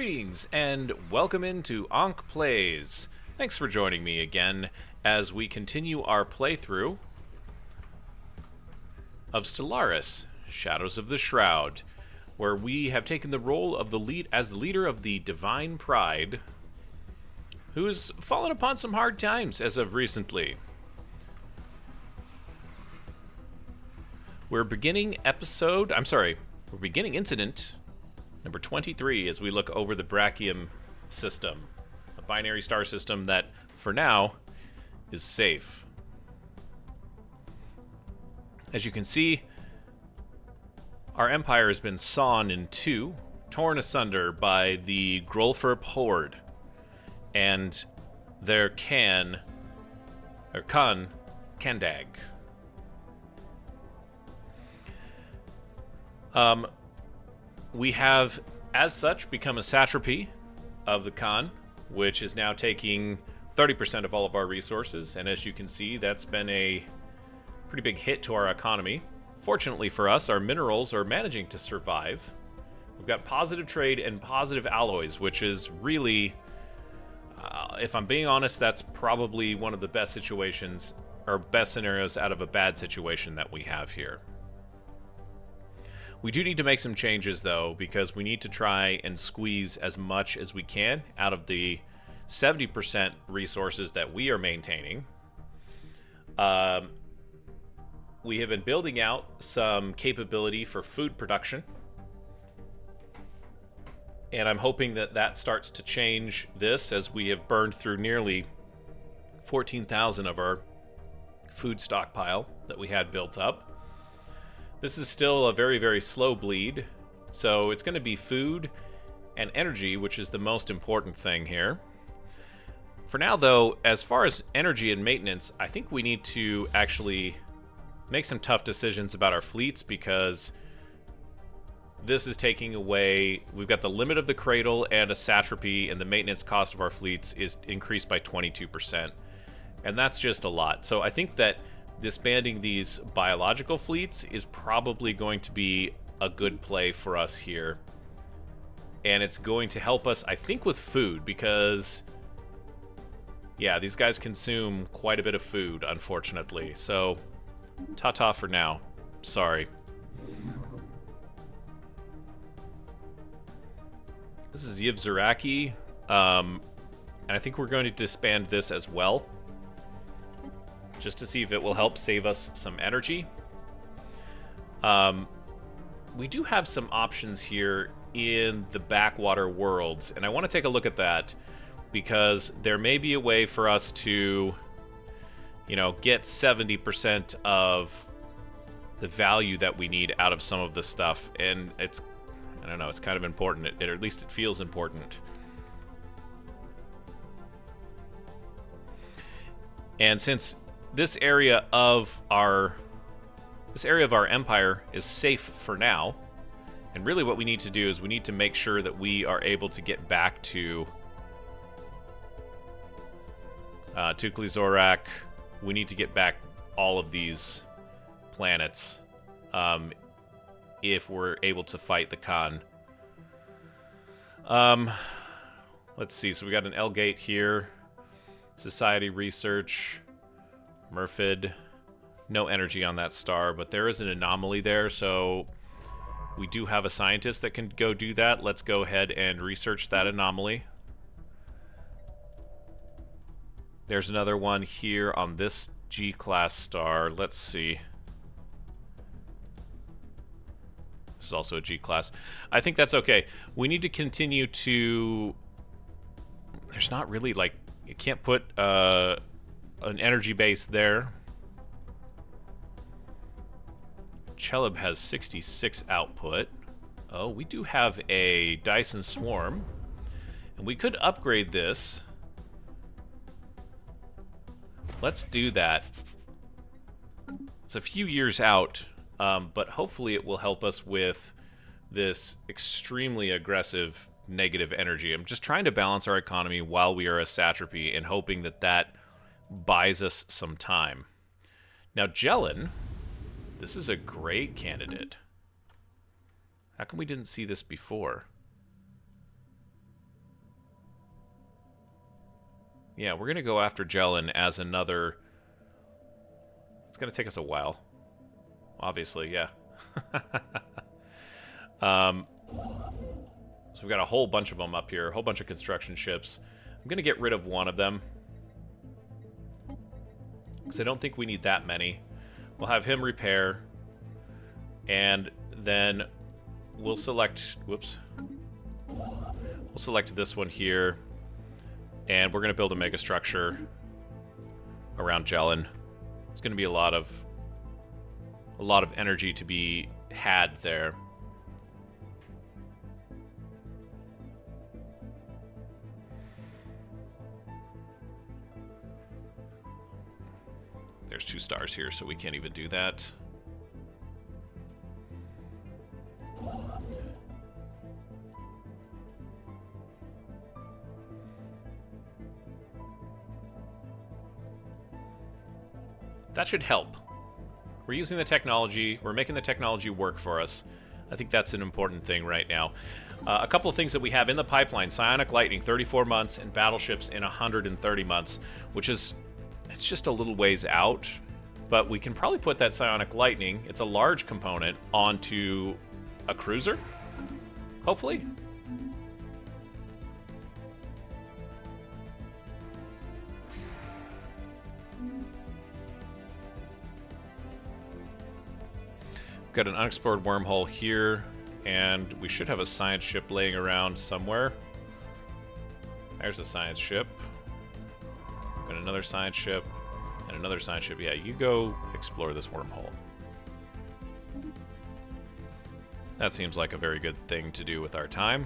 Greetings and welcome into Ankh Plays. Thanks for joining me again as we continue our playthrough of Stellaris, Shadows of the Shroud, where we have taken the role of the leader of the Divine Pryde, who has fallen upon some hard times as of recently. We're beginning incident number 23 as we look over the Brachium system, a binary star system that, for now, is safe. As you can see, our empire has been sawn in two, torn asunder by the Grolferp horde and their Kandag. We have, as such, become a satrapy of the Khan, which is now taking 30% of all of our resources, and as you can see, that's been a pretty big hit to our economy. Fortunately for us, our minerals are managing to survive. We've got positive trade and positive alloys, which is really, if I'm being honest, that's probably one of the best situations, or best scenarios out of a bad situation that we have here. We do need to make some changes, though, because we need to try and squeeze as much as we can out of the 70% resources that we are maintaining. We have been building out some capability for food production, and I'm hoping that that starts to change this, as we have burned through nearly 14,000 of our food stockpile that we had built up. This is still a very, very slow bleed, so it's going to be food and energy, which is the most important thing here. For now, though, as far as energy and maintenance, I think we need to actually make some tough decisions about our fleets, because this is taking away... We've got the limit of the cradle and a satrapy, and the maintenance cost of our fleets is increased by 22%. And that's just a lot. So I think that disbanding these biological fleets is probably going to be a good play for us here. And it's going to help us, I think, with food, because, yeah, these guys consume quite a bit of food, unfortunately. So, ta-ta for now. Sorry. This is Yivzaraki, and I think we're going to disband this as well, just to see if it will help save us some energy. We do have some options here in the backwater worlds, and I want to take a look at that, because there may be a way for us to, you know, get 70% of the value that we need out of some of the stuff, and it's, I don't know, it's kind of important, or at least it feels important. And since this area of our empire is safe for now, and really what we need to do is we need to make sure that we are able to get back to Tukli-Zorak. We need to get back all of these planets if we're able to fight the Khan. Let's see, so we got an L-Gate here. Society research. Murfid, no energy on that star, but there is an anomaly there, so we do have a scientist that can go do that. Let's go ahead and research that anomaly. There's another one here on this G-class star. Let's see. This is also a G-class. I think that's okay. We need to continue to... There's not really, like... You can't put, an energy base there. Cheleb has 66 output. Oh, we do have a Dyson Swarm. And we could upgrade this. Let's do that. It's a few years out, but hopefully it will help us with this extremely aggressive negative energy. I'm just trying to balance our economy while we are a satrapy and hoping that that buys us some time. Now, Jellin, this is a great candidate. How come we didn't see this before? Yeah, we're going to go after Jellin as another... It's going to take us a while. Obviously, yeah. So we've got a whole bunch of them up here, a whole bunch of construction ships. I'm going to get rid of one of them, because I don't think we need that many. We'll have him repair, and then we'll select... Whoops. We'll select this one here, and we're going to build a mega structure around Jellin. It's going to be a lot of energy to be had there. There's 2 stars here, so we can't even do that. That should help. We're using the technology. We're making the technology work for us. I think that's an important thing right now. A couple of things that we have in the pipeline. Psionic Lightning, 34 months, and battleships in 130 months, which is... It's just a little ways out, but we can probably put that Psionic Lightning, it's a large component, onto a cruiser, hopefully. We've got an unexplored wormhole here, and we should have a science ship laying around somewhere. There's a science ship. And another science ship, and another science ship. Yeah, you go explore this wormhole. That seems like a very good thing to do with our time.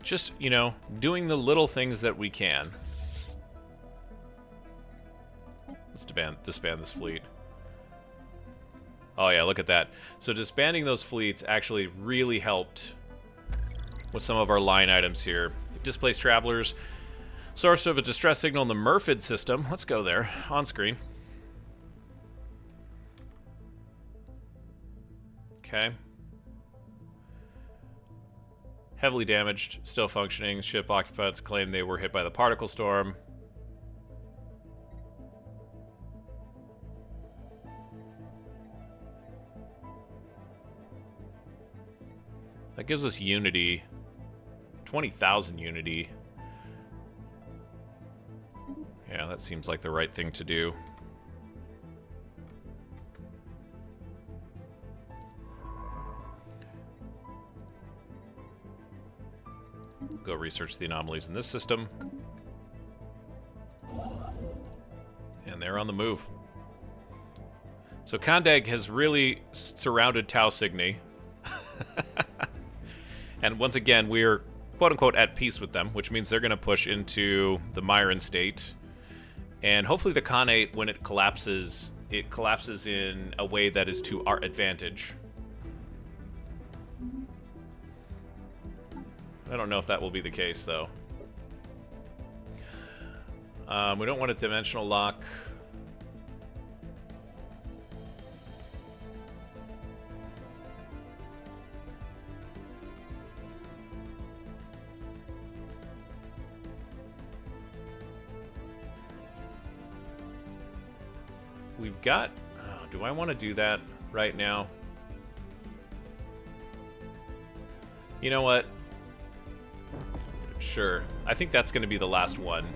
Just, you know, doing the little things that we can. Let's disband this fleet. Oh yeah, look at that. So disbanding those fleets actually really helped with some of our line items here. Displaced travelers. Source of a distress signal in the Murfid system. Let's go there. On screen. Okay. Heavily damaged. Still functioning. Ship occupants claim they were hit by the particle storm. That gives us unity. 20,000 unity. Yeah, that seems like the right thing to do. Go research the anomalies in this system. And they're on the move. So Kondag has really surrounded Tau Cygni. And once again, we're quote-unquote at peace with them, which means they're going to push into the Myron state. And hopefully the Khanate, when it collapses in a way that is to our advantage. I don't know if that will be the case, though. We don't want a dimensional lock. We've got... Oh, do I want to do that right now? You know what? Sure. I think that's going to be the last one.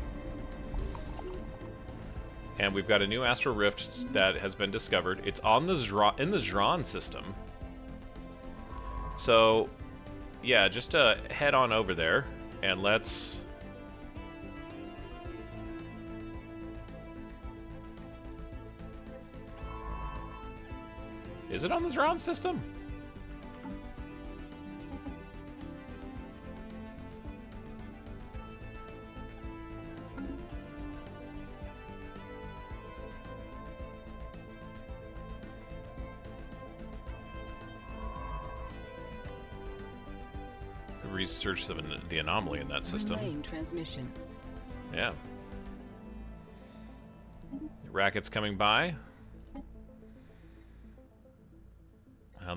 And we've got a new astral rift that has been discovered. It's on the in the Zran system. So, yeah, just head on over there and let's... Is it on the Zran system? Research the anomaly in that system. Relaying transmission. Yeah. Rackets coming by.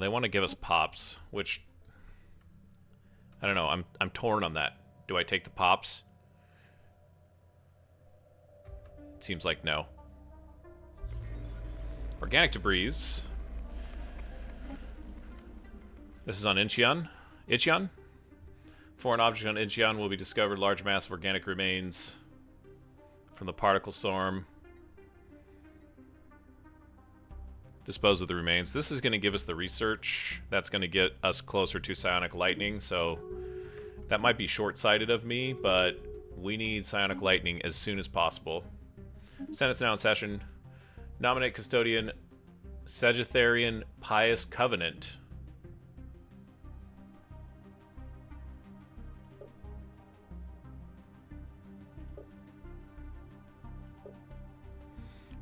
They want to give us pops, which I don't know. I'm torn on that. Do I take the pops? It seems like no. Organic debris. This is on Incheon. Icheon? Foreign object on Incheon will be discovered. Large mass of organic remains from the particle storm. Dispose of the remains. This is going to give us the research. That's going to get us closer to psionic lightning, so that might be short-sighted of me, but we need psionic lightning as soon as possible. Senate's now in session. Nominate custodian Sagittarian Pious Covenant.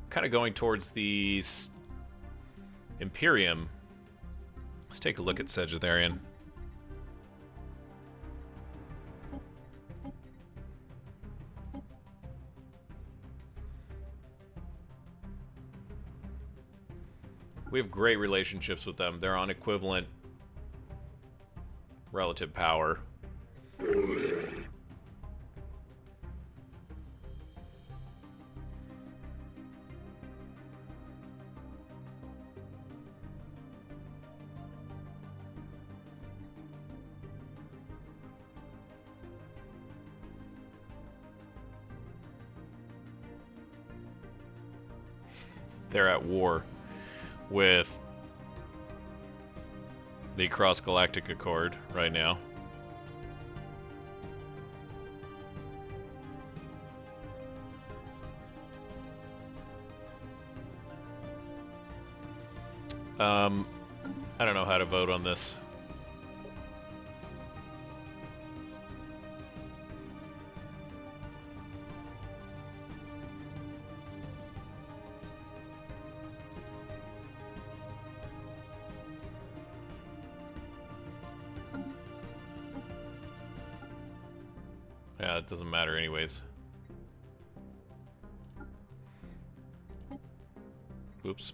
Kind of going towards the Imperium. Let's take a look at Sagittarian. We have great relationships with them. They're on equivalent relative power. They're at war with the Cross-Galactic Accord right now. I don't know how to vote on this. Yeah, it doesn't matter anyways. Oops.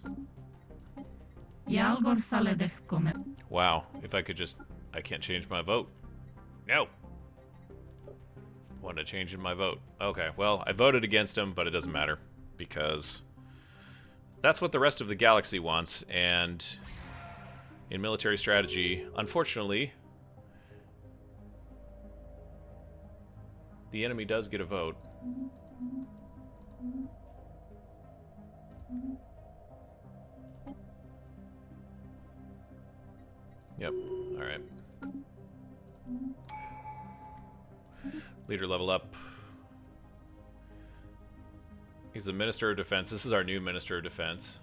Wow, if I could just... I can't change my vote. No! Wanted to change my vote. Okay, well, I voted against him, but it doesn't matter. Because that's what the rest of the galaxy wants, and in military strategy, unfortunately, the enemy does get a vote. Yep, alright. Leader level up. He's the Minister of Defense. This is our new Minister of Defense.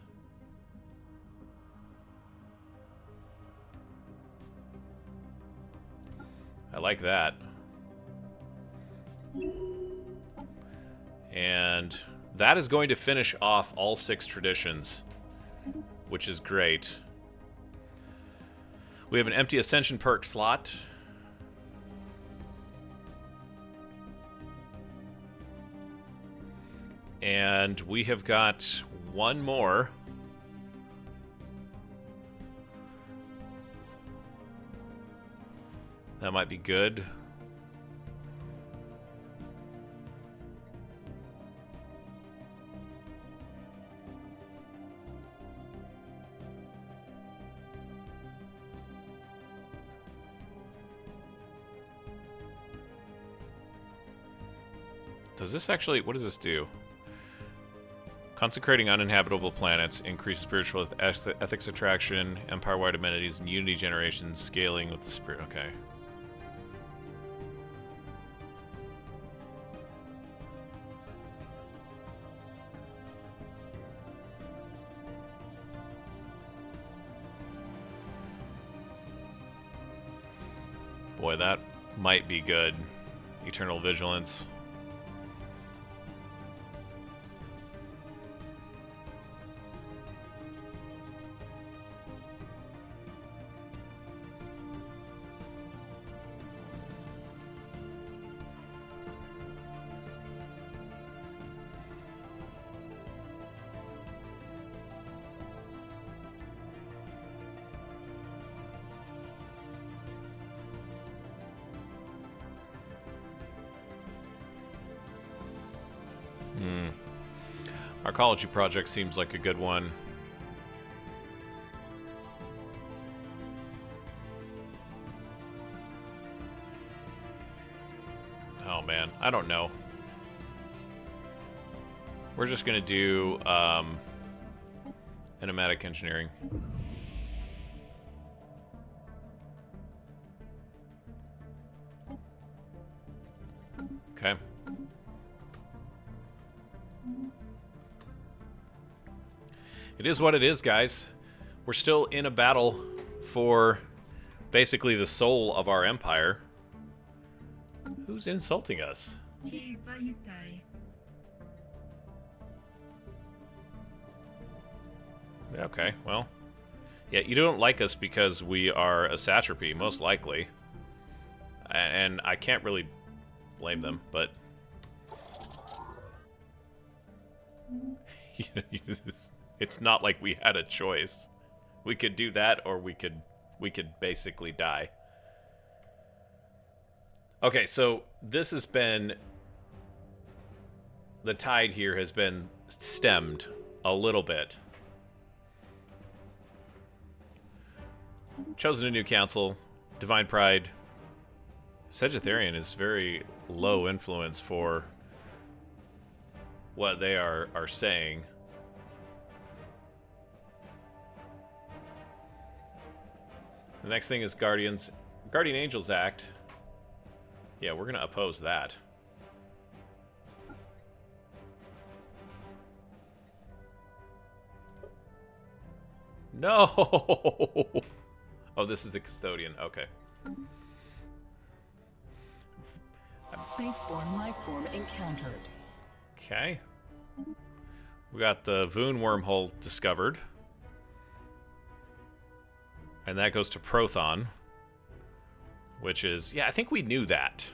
I like that. And that is going to finish off all 6 traditions, which is great. We have an empty Ascension perk slot. And we have got one more. That might be good. Does this actually... What does this do? Consecrating uninhabitable planets, increases spiritual ethics attraction, empire-wide amenities, and unity generation, scaling with the spirit. Okay. Boy, that might be good. Eternal Vigilance. Arcology project seems like a good one. Oh man, I don't know. We're just gonna do enigmatic engineering. Okay. It is what it is, guys. We're still in a battle for basically the soul of our empire. Who's insulting us? Okay, well. Yeah, you don't like us because we are a satrapy, most likely. And I can't really blame them, but... It's not like we had a choice. We could do that, or we could basically die. Okay, so this has been... The tide here has been stemmed a little bit. Chosen a new council. Divine Pryde. Sagittarian is very low influence for what they are saying. The next thing is Guardian Angels Act. Yeah, we're going to oppose that. No! Oh, this is the custodian. Okay. Spaceborne life form encountered. Okay. We got the Voon wormhole discovered. And that goes to Prothon. Which is... Yeah, I think we knew that.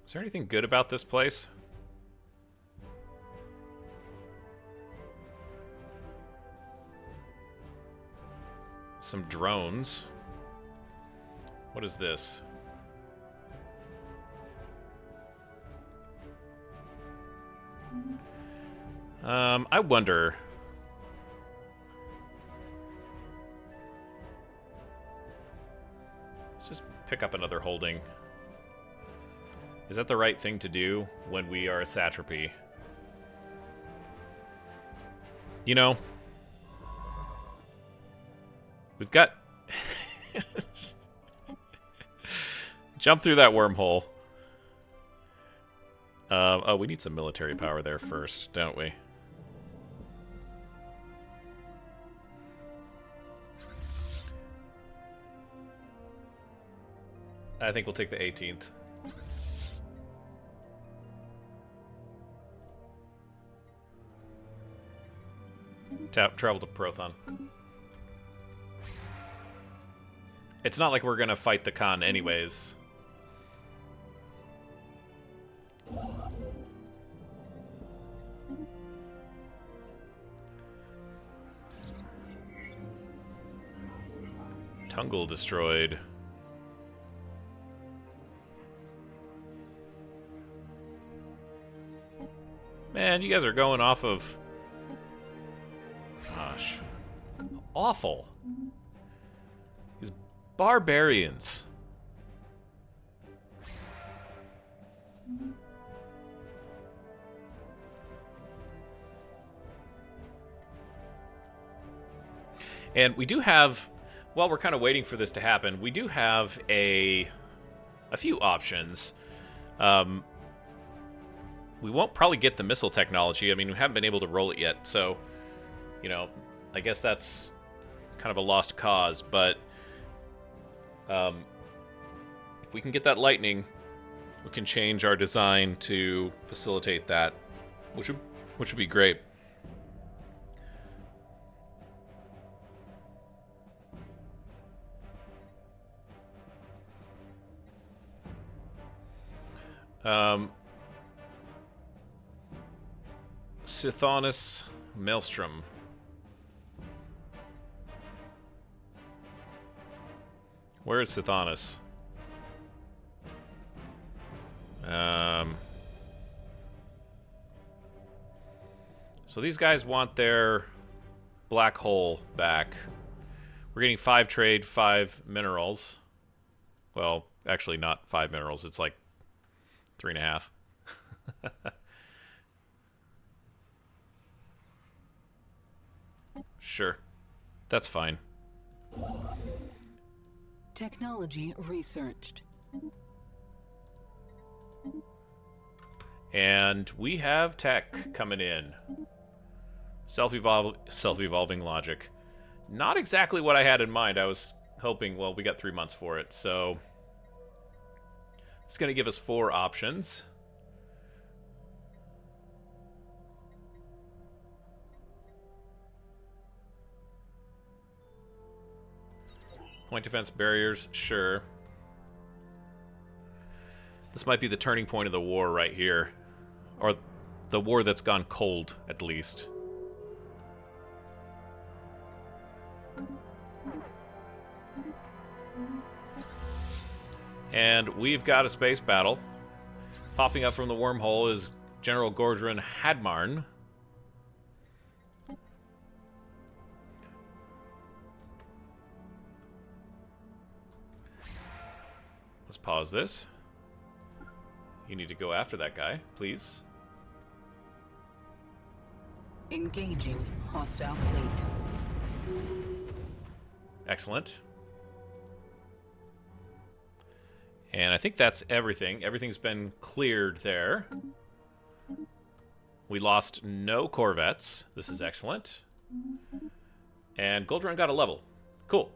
Is there anything good about this place? Some drones. What is this? I wonder... Let's just pick up another holding. Is that the right thing to do when we are a satrapy? You know... We've got... Jump through that wormhole. Oh, we need some military power there first, don't we? I think we'll take the 18th. Travel to Prothon. It's not like we're gonna fight the Khan anyways. Tungle destroyed. Man, you guys are going off of... Gosh. Awful. These barbarians. And we do have... While we're kind of waiting for this to happen, we do have a few options. We won't probably get the missile technology. I mean, we haven't been able to roll it yet, so, you know, I guess that's kind of a lost cause, but if we can get that lightning, we can change our design to facilitate that, which would be great. Sithonus Maelstrom. Where is Sithanis? So these guys want their black hole back. We're getting 5 trade, 5 minerals. Well, actually not 5 minerals. It's like 3.5. Sure. That's fine. Technology researched. And we have tech coming in. Self-evolving logic. Not exactly what I had in mind. I was hoping, well, we got 3 months for it, so it's going to give us 4 options. Point defense barriers, sure. This might be the turning point of the war right here. Or the war that's gone cold, at least. And we've got a space battle. Popping up from the wormhole is General Gordran Hadmarn. Let's pause this. You need to go after that guy, please. Engaging hostile fleet. Excellent. And I think that's everything. Everything's been cleared there. We lost no corvettes. This is excellent. And Goldrun got a level. Cool.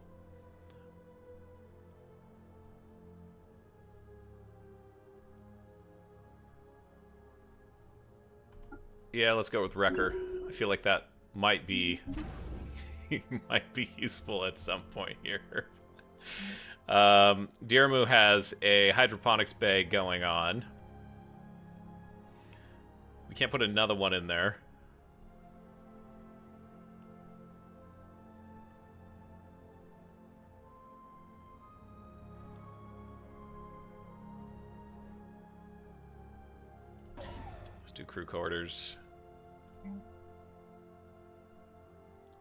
Yeah, let's go with Wrecker. I feel like that might be might be useful at some point here. Diramu has a hydroponics bay going on. We can't put another one in there. Let's do crew quarters.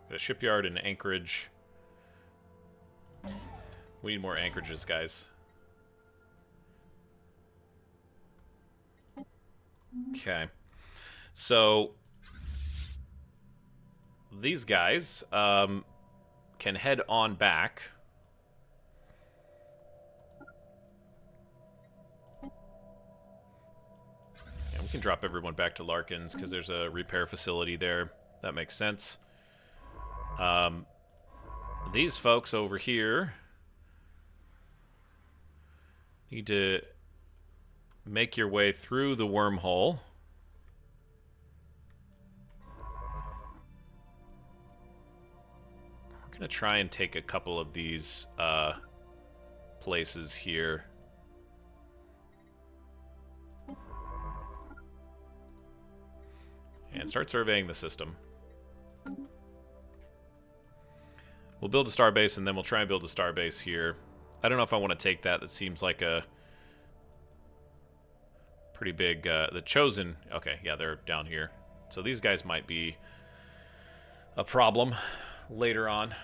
Got a shipyard and anchorage. We need more anchorages, guys. Okay. So these guys can head on back. And we can drop everyone back to Larkins because there's a repair facility there. That makes sense. These folks over here need to make your way through the wormhole. We're going to try and take a couple of these places here. And start surveying the system. We'll build a starbase, and then we'll try and build a starbase here. I don't know if I want to take that. That seems like a pretty big... the Chosen... Okay, yeah, they're down here. So these guys might be a problem later on.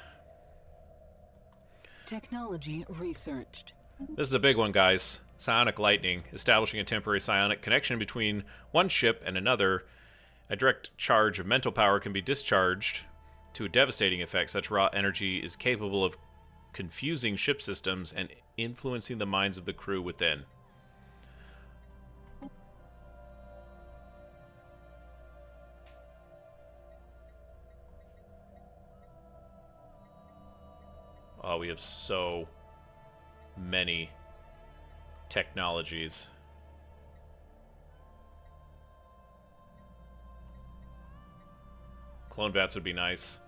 Technology researched. This is a big one, guys. Psionic lightning. Establishing a temporary psionic connection between one ship and another. A direct charge of mental power can be discharged to a devastating effect. Such raw energy is capable of confusing ship systems and influencing the minds of the crew within. Oh, we have so many technologies. Clone vats would be nice.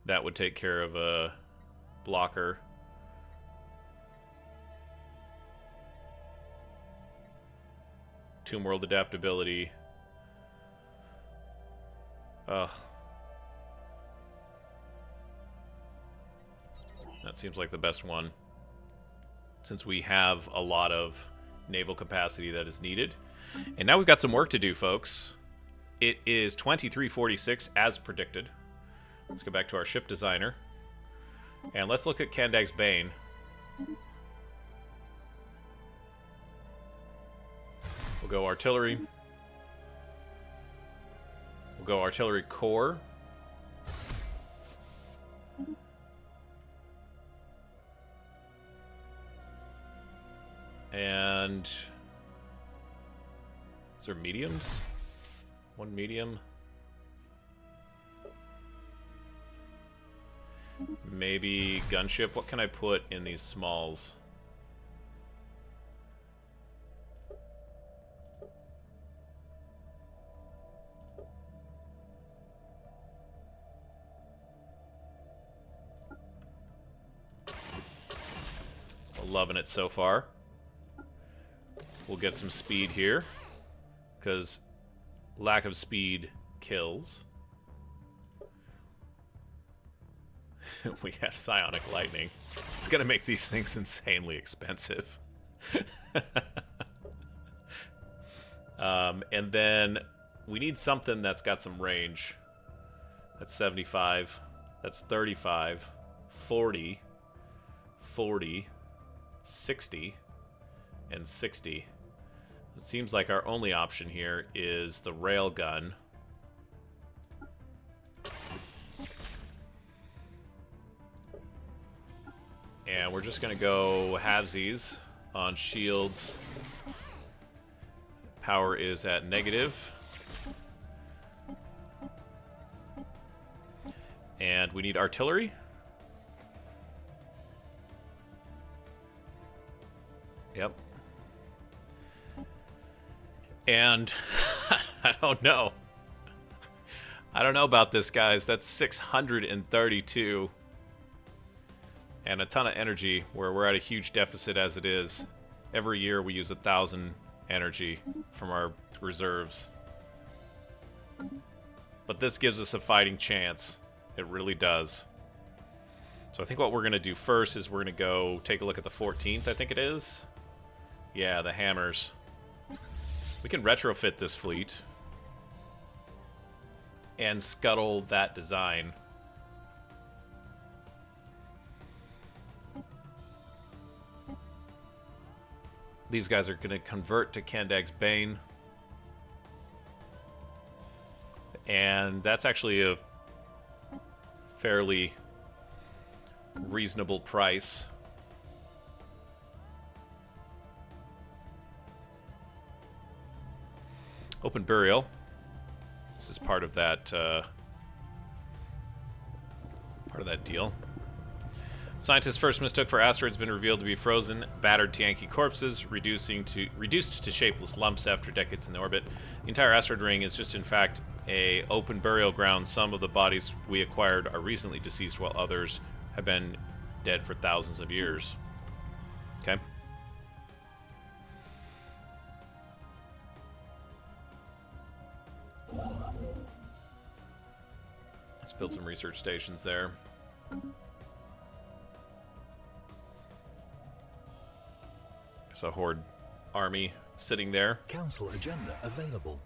That would take care of a blocker. Tomb World adaptability. Ugh. That seems like the best one, since we have a lot of naval capacity that is needed. And now we've got some work to do, folks. It is 2346 as predicted. Let's go back to our ship designer. And let's look at Kandag's Bane. We'll go artillery. We'll go artillery core. And is there mediums? One medium. Maybe gunship. What can I put in these smalls? Loving it so far. We'll get some speed here, because lack of speed kills. We have psionic lightning. It's gonna make these things insanely expensive. And then we need something that's got some range. That's 75. That's 35. 40. 40. 60. And 60. It seems like our only option here is the railgun. And we're just going to go halvesies on shields. Power is at negative. And we need artillery. Yep. And I don't know. I don't know about this, guys. That's 632. And a ton of energy, where we're at a huge deficit as it is. Every year we use 1,000 energy from our reserves. But this gives us a fighting chance. It really does. So I think what we're going to do first is we're going to go take a look at the 14th, I think it is. Yeah, the hammers. We can retrofit this fleet and scuttle that design. These guys are going to convert to Kandag's Bane. And that's actually a fairly reasonable price. Open burial. This is part of that deal. Scientists' first mistook for asteroids been revealed to be frozen, battered Tianki corpses, reduced to shapeless lumps after decades in orbit. The entire asteroid ring is just, in fact, a open burial ground. Some of the bodies we acquired are recently deceased, while others have been dead for thousands of years. Okay. Let's build some research stations there. There's a Horde army sitting there. Council agenda available.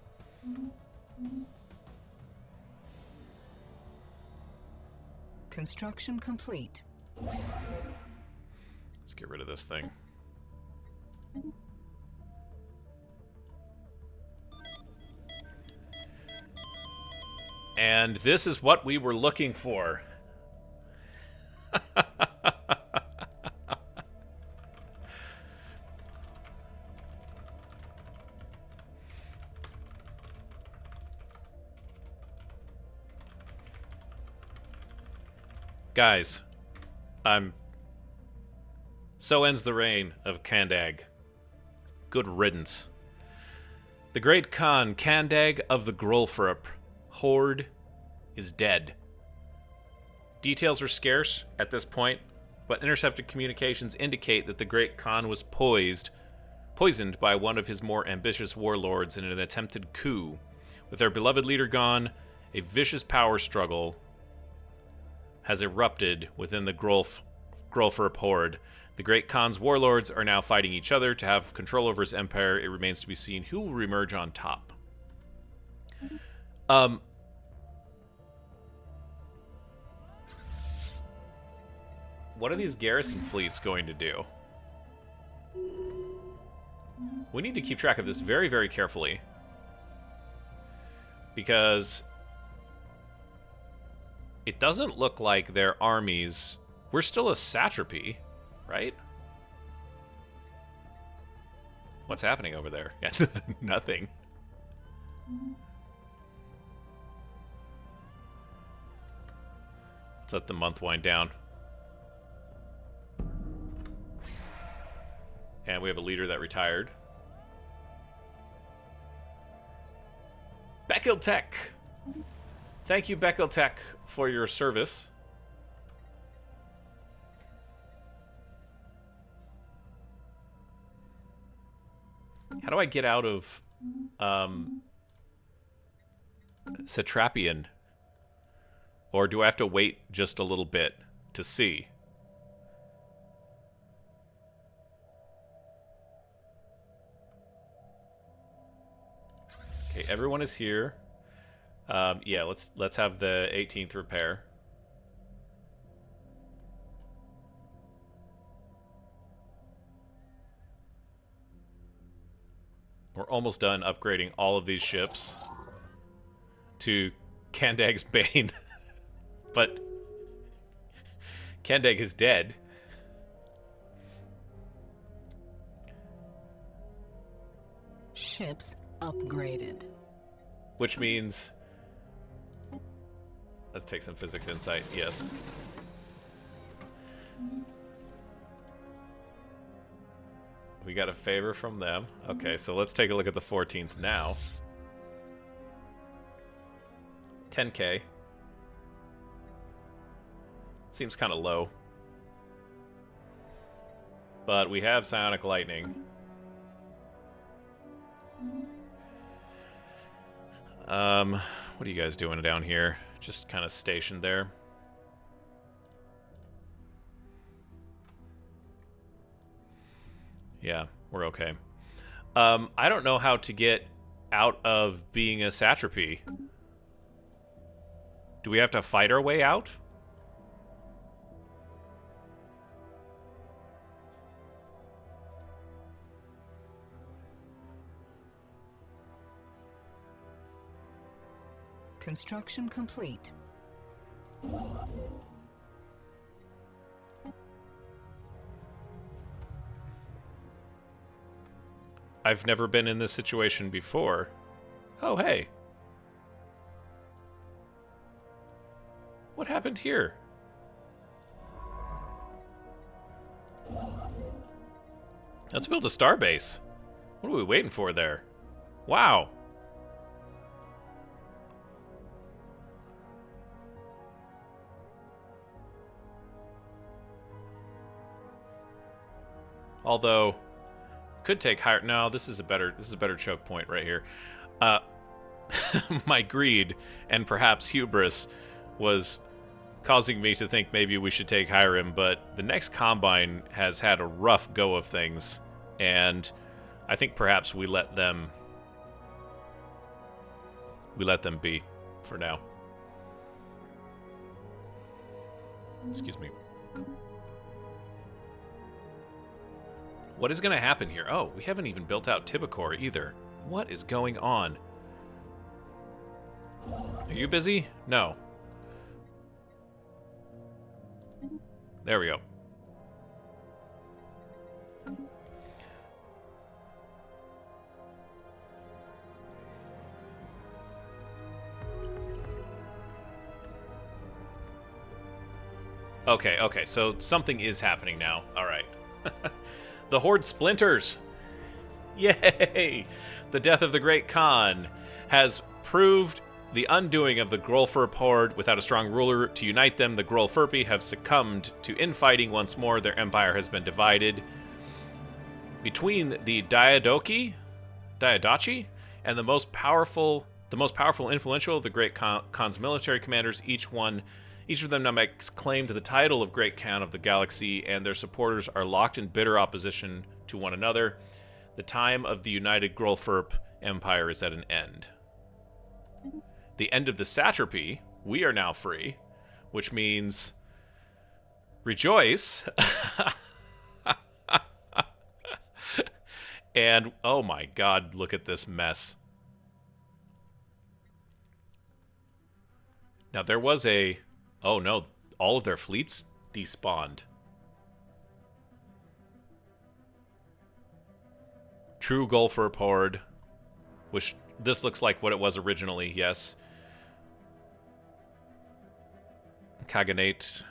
Construction complete. Let's get rid of this thing. And this is what we were looking for. Guys, so ends the reign of Kandag. Good riddance. The great Khan, Kandag of the Grolfrup Horde, is dead. Details are scarce at this point, but intercepted communications indicate that the great Khan was poisoned by one of his more ambitious warlords in an attempted coup. With their beloved leader gone, a vicious power struggle has erupted within the Grolfer horde. The Great Khan's warlords are now fighting each other to have control over his empire. It remains to be seen who will reemerge on top. What are these garrison fleets going to do? We need to keep track of this very, very carefully. Because it doesn't look like their armies... We're still a satrapy, right? What's happening over there? Yeah, nothing. Let's let the month wind down. And we have a leader that retired. Beckel Tech! Thank you, Beckel Tech, for your service. How do I get out of Satrapian? Or do I have to wait just a little bit to see? Okay, everyone is here. Yeah, let's have the 18th repair. We're almost done upgrading all of these ships to Kandag's Bane. But Kandag is dead. Ships upgraded. Which means... Let's take some physics insight, yes. We got a favor from them. Okay, so let's take a look at the 14th now. 10k. Seems kind of low. But we have psionic lightning. What are you guys doing down here? Just kind of stationed there. Yeah, we're okay. I don't know how to get out of being a satrapy. Do we have to fight our way out? Construction complete. I've never been in this situation before. Oh, hey. What happened here? Let's build a starbase. What are we waiting for there? Wow. Although, could take higher. No, this is a better choke point right here. My greed and perhaps hubris was causing me to think maybe we should take Hiram, but the next Combine has had a rough go of things, and I think perhaps we let them be for now. Excuse me. What is going to happen here? Oh, we haven't even built out Tibicor either. What is going on? Are you busy? No. There we go. Okay, so something is happening now. All right. The Horde splinters. Yay! The death of the Great Khan has proved the undoing of the Grolfer horde. Without a strong ruler to unite them, the Grolferpi have succumbed to infighting once more. Their empire has been divided between the Diadochi, and the most powerful influential of the Great Khan's military commanders. Each one Each of them now makes claim to the title of Great Khan of the Galaxy, and their supporters are locked in bitter opposition to one another. The time of the united Grolfurp Empire is at an end. The end of the satrapy, we are now free, which means rejoice. And, oh my god, look at this mess. Now, there was a... Oh no, all of their fleets despawned. True Golfer Horde, which this looks like what it was originally, yes. Kaganate.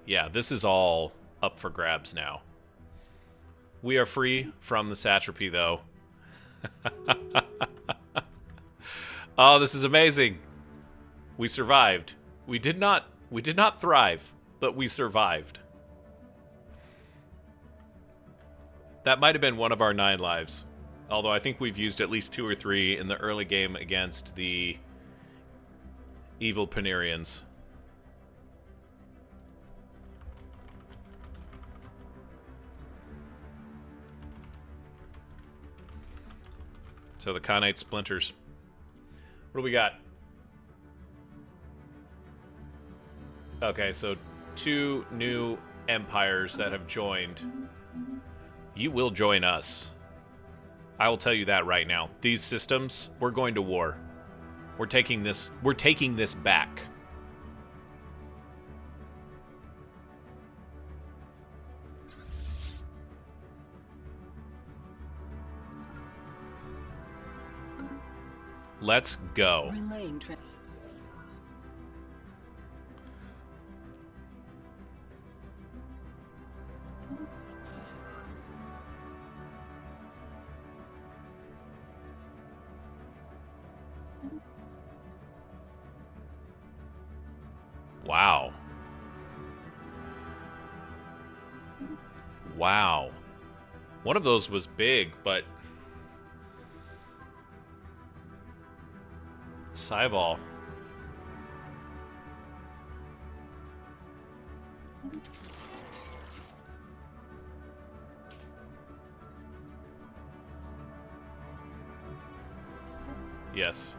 Yeah, this is all up for grabs now. We are free from the satrapy, though. Oh, this is amazing. We survived. We did not thrive, but we survived. That might have been one of our 9 lives. Although I think we've used at least 2 or 3 in the early game against the evil Panerians. So the Khanate splinters. What do we got? Okay, so 2 new empires that have joined. You will join us. I will tell you that right now. These systems, we're going to war. We're taking this back. Let's go. Wow. Wow. One of those was big, but... Cyval. Yes.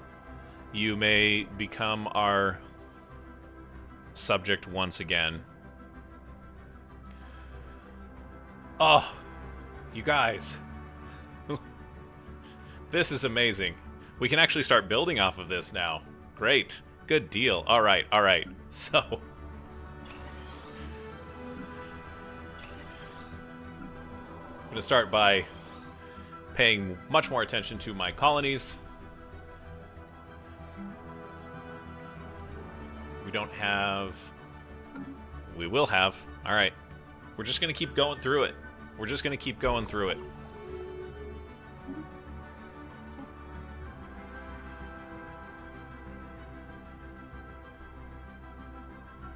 You may become our subject once again. Oh, you guys. This is amazing. We can actually start building off of this now. Great. Good deal. All right, all right. So... I'm going to start by paying much more attention to my colonies. We don't have... We will have. All right. We're just going to keep going through it. We're just going to keep going through it.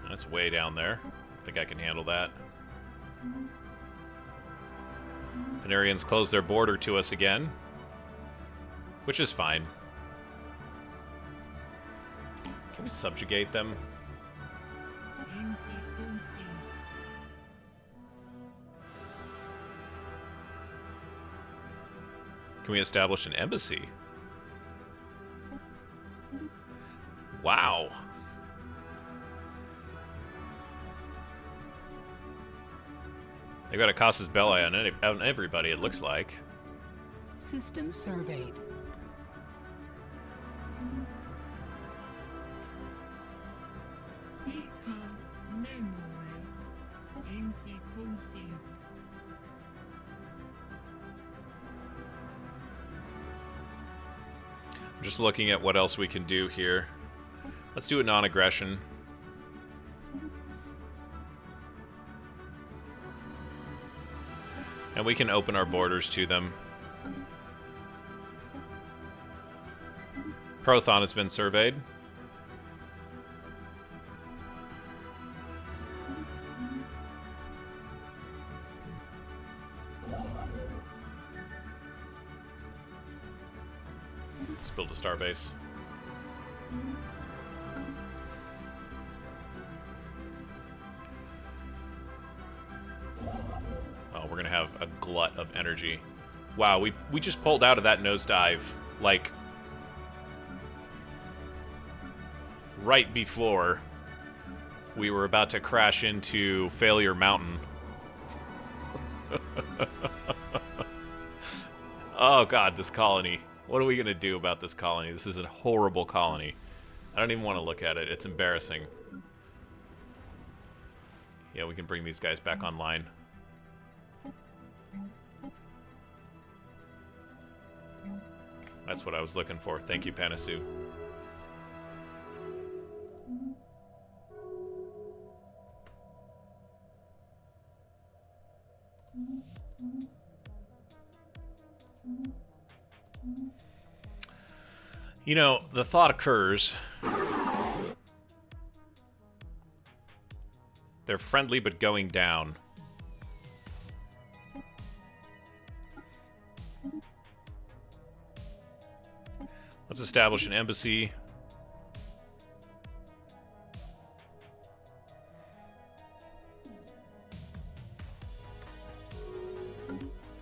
That's way down there. I think I can handle that. Panerians close their border to us again, which is fine. Can we subjugate them? Can we establish an embassy? Wow. They've got a casus belli on everybody, it looks like. System surveyed. I'm just looking at what else we can do here. Let's do a non-aggression. And we can open our borders to them. Prothon has been surveyed. Let's build a starbase. Oh, we're gonna have a glut of energy. Wow, we just pulled out of that nosedive, like, right before we were about to crash into Failure Mountain. Oh god, this colony. What are we gonna do about this colony? This is a horrible colony. I don't even want to look at it. It's embarrassing. Yeah, we can bring these guys back online. That's what I was looking for. Thank you, Panasu. You know, the thought occurs. They're friendly but going down. Let's establish an embassy.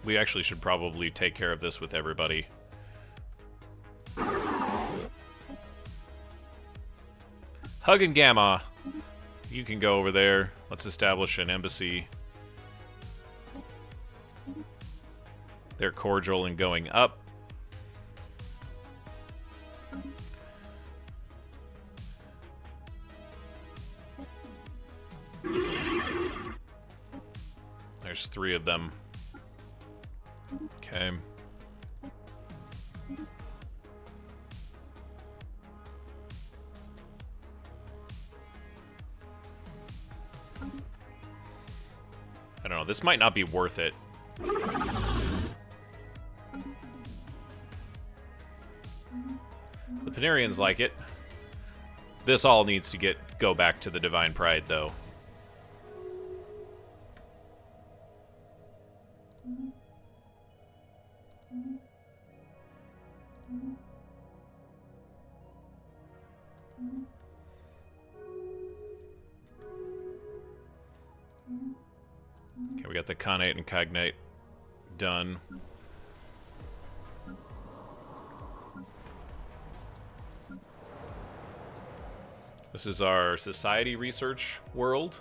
We actually should probably take care of this with everybody. Hug and Gamma. You can go over there. Let's establish an embassy. They're cordial and going up. There's 3 of them. Okay. I don't know, this might not be worth it. The Panarians like it. This all needs to go back to the Divine Pryde, though. Okay, we got the Khanate and Cognate done. This is our society research world.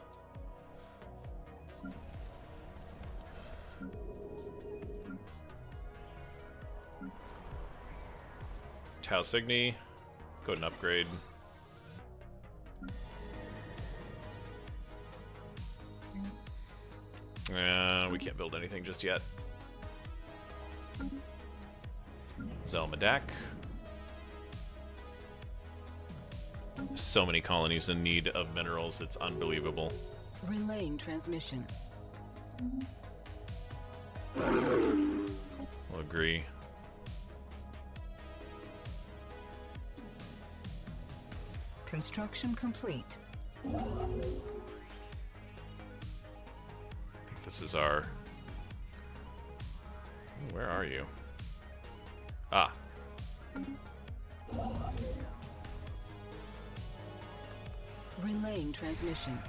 Tau Cygni. Go ahead and upgrade. We can't build anything just yet. Zelmadak. So many colonies in need of minerals, it's unbelievable. Relaying transmission. We'll agree. Construction complete. I think this is our... Where are you? Ah. Relaying transmission.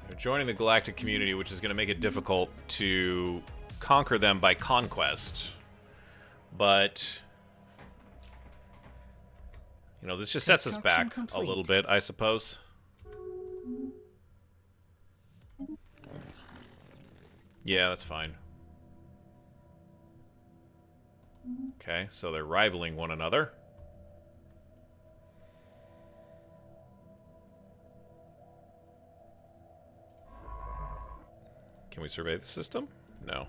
They're joining the galactic community, which is going to make it difficult to conquer them by conquest. But, you know, this just sets us back a little bit, I suppose. Yeah, that's fine. Okay, so they're rivaling one another. Can we survey the system? No.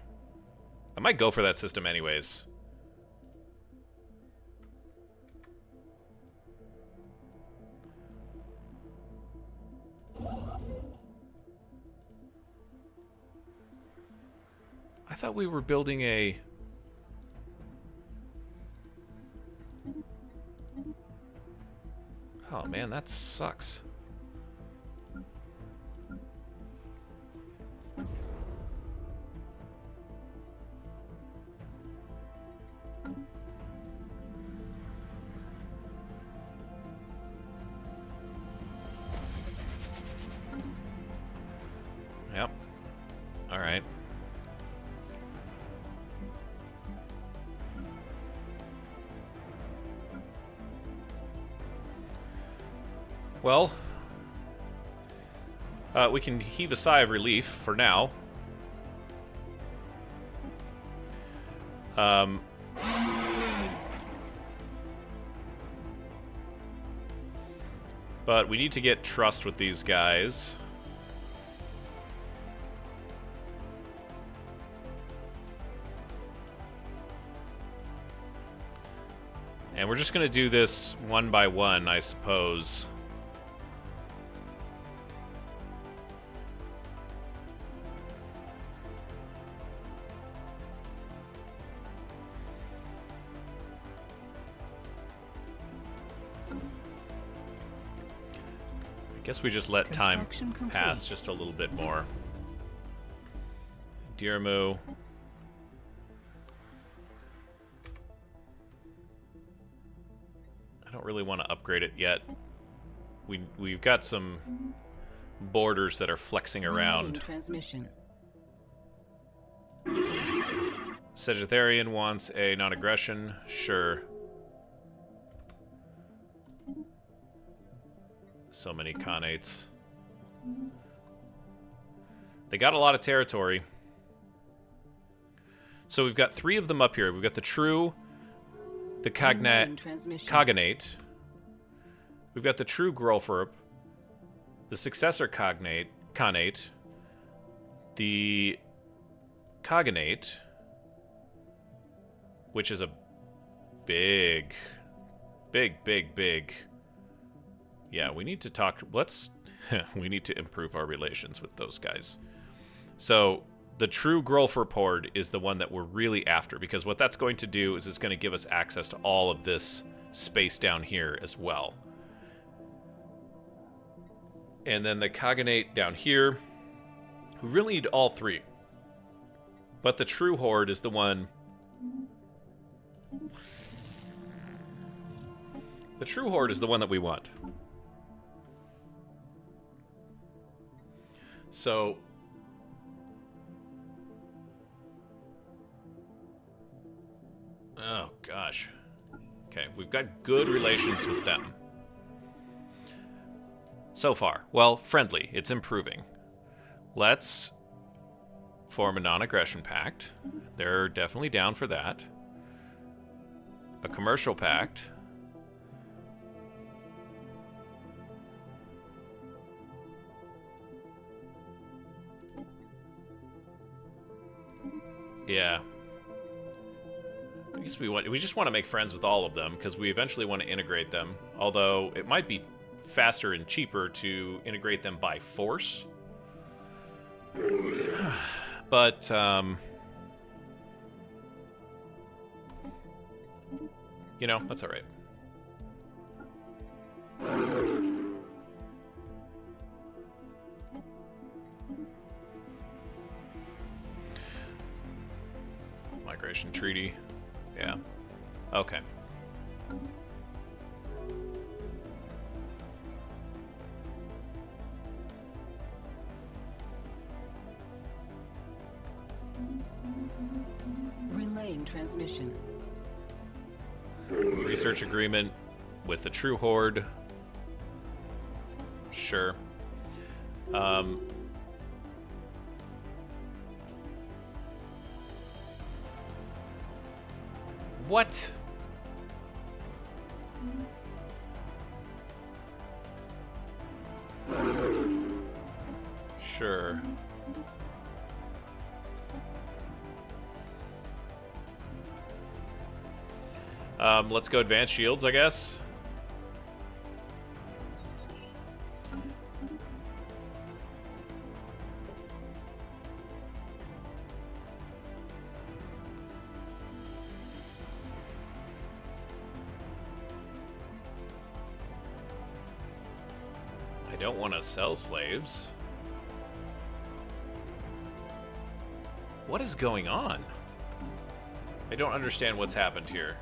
I might go for that system anyways. I thought we were building a... Oh man, that sucks. Well, we can heave a sigh of relief for now. But we need to get trust with these guys. And we're just going to do this one by one, I suppose. I guess we just let time pass just a little bit more. Dirmu. I don't really want to upgrade it yet. We've got some borders that are flexing around. Transmission. Sagittarian wants a non-aggression. Sure. So many Khanates. They got a lot of territory. So we've got 3 of them up here. We've got the True, the Cognate. We've got the True Grolferp, the Successor Khanate, the Cognate, which is a big. Yeah, we need to talk. We need to improve our relations with those guys. So the True Grolferp Horde is the one that we're really after, because what that's going to do is it's going to give us access to all of this space down here as well. And then the Cognate down here. We really need all 3. But the True Horde is the one. The True Horde is the one that we want. So, oh gosh. Okay, we've got good relations with them. So far. Well, friendly. It's improving. Let's form a non-aggression pact. They're definitely down for that. A commercial pact. Yeah. I guess we just want to make friends with all of them, because we eventually want to integrate them. Although it might be faster and cheaper to integrate them by force. But you know, that's all right. Migration treaty. Yeah. Okay. Relaying transmission. Research agreement with the True Horde. Sure. What? Sure. Let's go advanced shields, I guess. I don't want to sell slaves. What is going on? I don't understand what's happened here.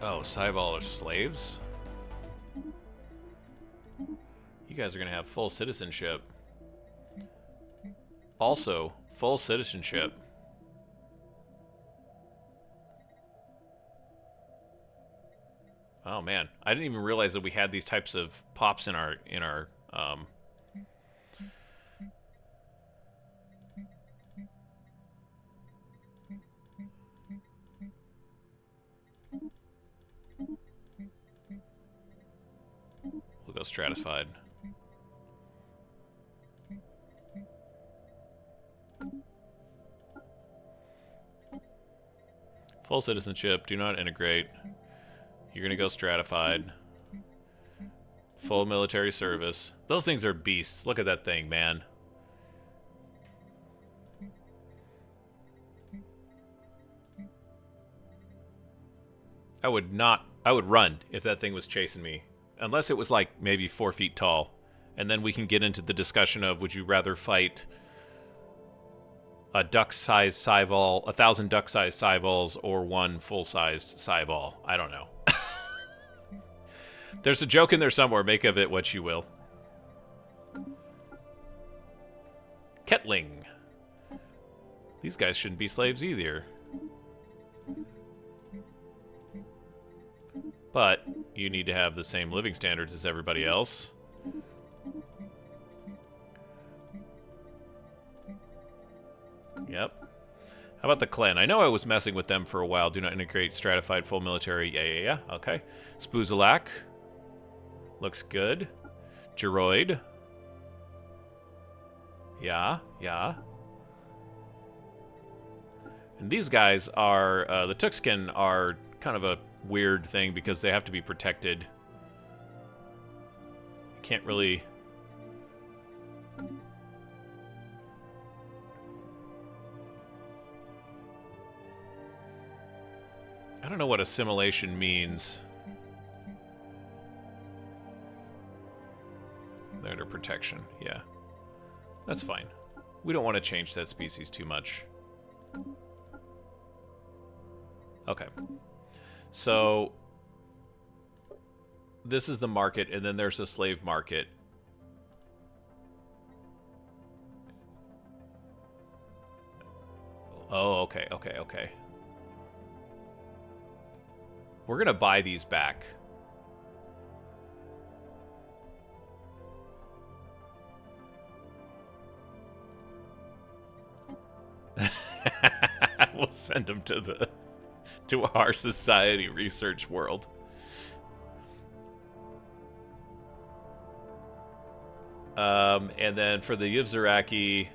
Oh, Cyval are slaves? You guys are going to have full citizenship. Also, full citizenship. Oh man, I didn't even realize that we had these types of pops in our we'll go stratified. Full citizenship, do not integrate. You're gonna go stratified. Full military service. Those things are beasts. Look at that thing, man. I would run if that thing was chasing me. Unless it was like maybe 4 feet tall. And then we can get into the discussion of, would you rather fight a duck-sized Cyval, 1,000 duck-sized Cyvals, or one full-sized Cyval? I don't know. There's a joke in there somewhere. Make of it what you will. Ketling. These guys shouldn't be slaves either. But you need to have the same living standards as everybody else. Yep. How about the clan? I know I was messing with them for a while. Do not integrate stratified full military. Yeah. Okay. Spoozalak. Looks good. Geroid. Yeah. And these guys are, the Tuxkin are kind of a weird thing because they have to be protected. You can't really... I don't know what assimilation means. They're under protection, yeah. That's fine. We don't want to change that species too much. Okay. So, this is the market, and then there's a slave market. Oh, okay. We're gonna buy these back. We'll send them to our society research world. And then for the Yvzaraki,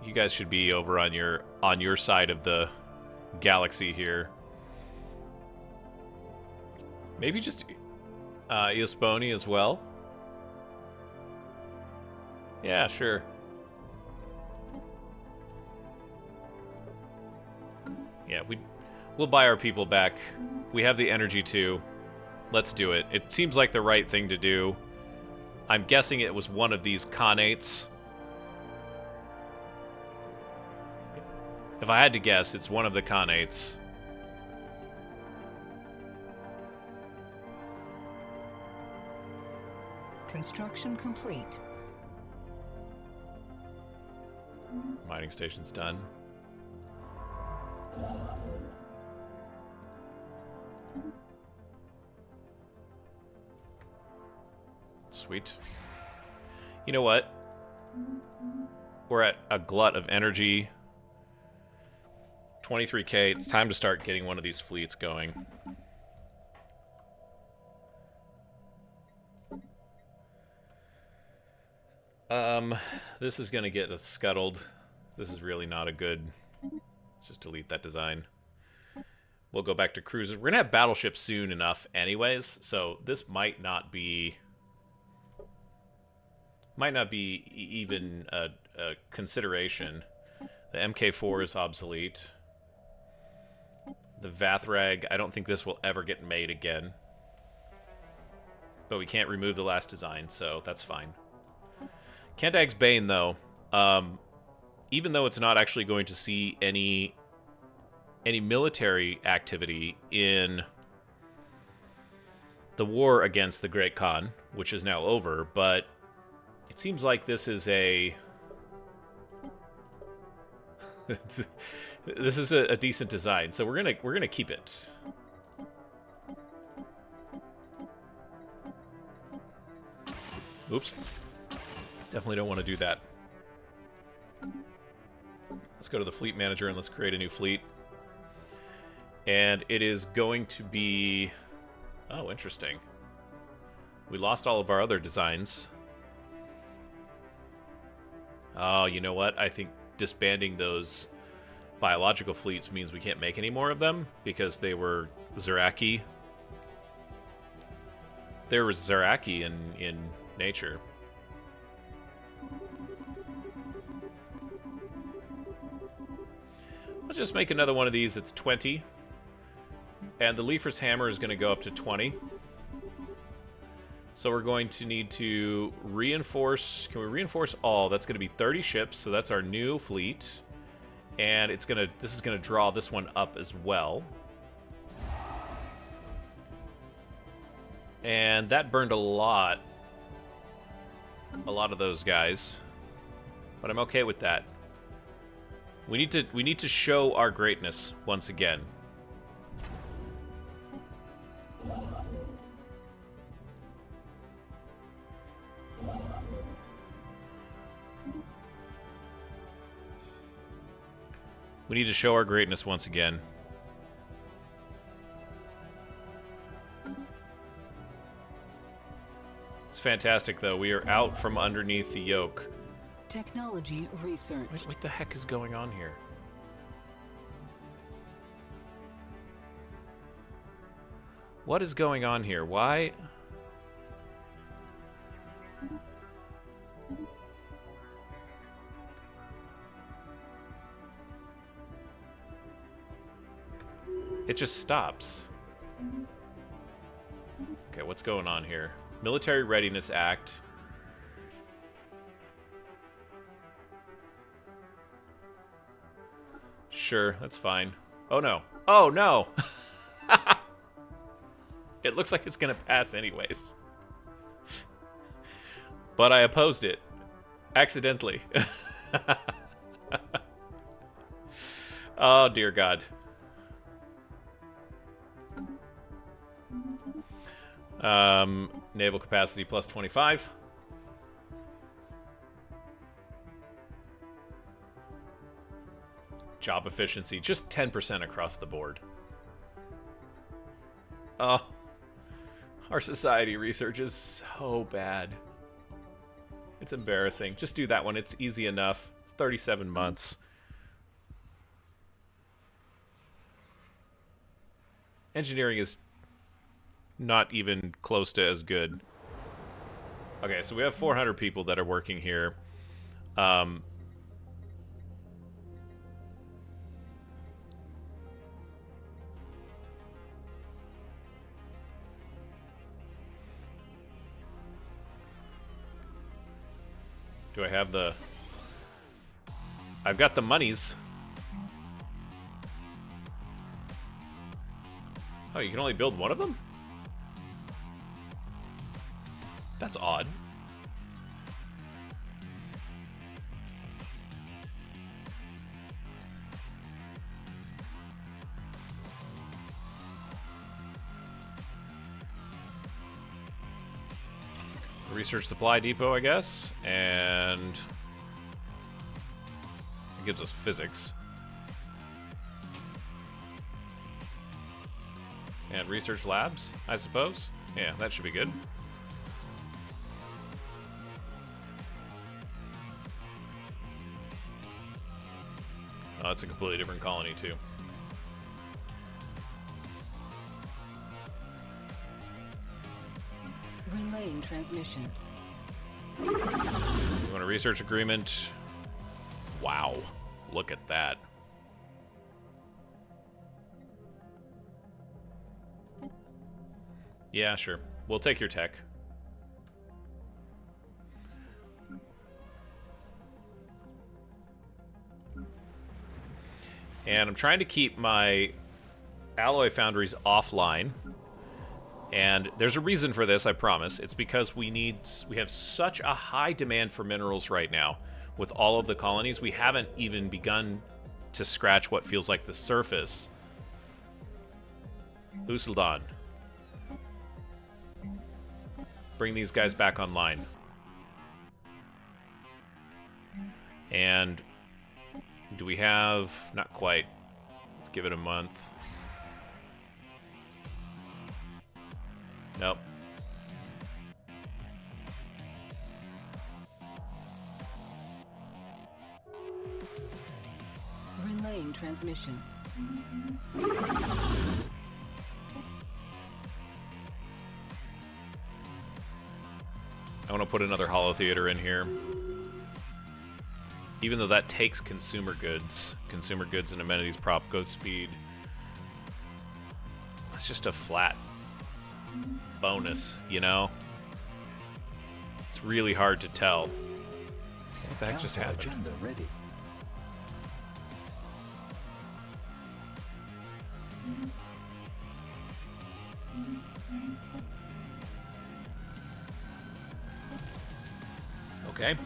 you guys should be over on your side of the galaxy here. Maybe just Eosponi as well. Yeah, sure. Yeah, we'll buy our people back. We have the energy to. Let's do it. It seems like the right thing to do. I'm guessing it was one of these Khanates. If I had to guess, it's one of the Khanates. Construction complete. Mining station's done. Sweet. You know what? We're at a glut of energy. 23k. It's time to start getting one of these fleets going. This is going to get us scuttled. This is really not a good... Let's just delete that design. We'll go back to cruisers. We're going to have battleships soon enough anyways, so this might not be even a consideration. The MK4 is obsolete. The Vathrag, I don't think this will ever get made again. But we can't remove the last design, so that's fine. Kandag's Bane, though, even though it's not actually going to see any military activity in the war against the Great Khan, which is now over, but it seems like this is a... this is a decent design, so we're gonna keep it. Oops. Definitely don't want to do that. Let's go to the fleet manager and let's create a new fleet. And it is going to be... Oh, interesting. We lost all of our other designs. Oh, you know what? I think disbanding those biological fleets means we can't make any more of them because they were Zeraki. They were Zeraki in nature. Let's just make another one of these that's 20. And the Lifres hammer is going to go up to 20. So we're going to need to reinforce... Can we reinforce all? That's going to be 30 ships, so that's our new fleet. And it's going to... This is going to draw this one up as well. And that burned a lot of those guys. But I'm okay with that. We need to show our greatness once again. We need to show our greatness once again. It's fantastic, though. We are out from underneath the yoke. Technology research. Wait, what the heck is going on here? What is going on here? Why? It just stops. Okay, what's going on here? Military Readiness Act. Sure, that's fine. Oh no. Oh no! It looks like it's gonna pass anyways. But I opposed it. Accidentally. Oh dear God. Naval capacity plus 25. Job efficiency, just 10% across the board. Oh, our society research is so bad. It's embarrassing. Just do that one. It's easy enough. 37 months. Engineering is not even close to as good. Okay, so we have 400 people that are working here. Do I have the... I've got the monies. Oh, you can only build one of them? That's odd. Research supply depot, I guess, and it gives us physics. And research labs, I suppose. Yeah, that should be good. Oh, it's a completely different colony, too. Relaying transmission. You want a research agreement? Wow. Look at that. Yeah, sure. We'll take your tech. And I'm trying to keep my alloy foundries offline And there's a reason for this, I promise. It's because we have such a high demand for minerals right now. With all of the colonies, we haven't even begun to scratch what feels like the surface. Usuldan. Bring these guys back online. And do we have... Not quite. Let's give it a month. Nope. Relaying transmission. I want to put another holo theater in here. Even though that takes consumer goods and amenities prop go speed. It's just a flat bonus, you know? It's really hard to tell. What the heck just happened? Agenda ready. Okay.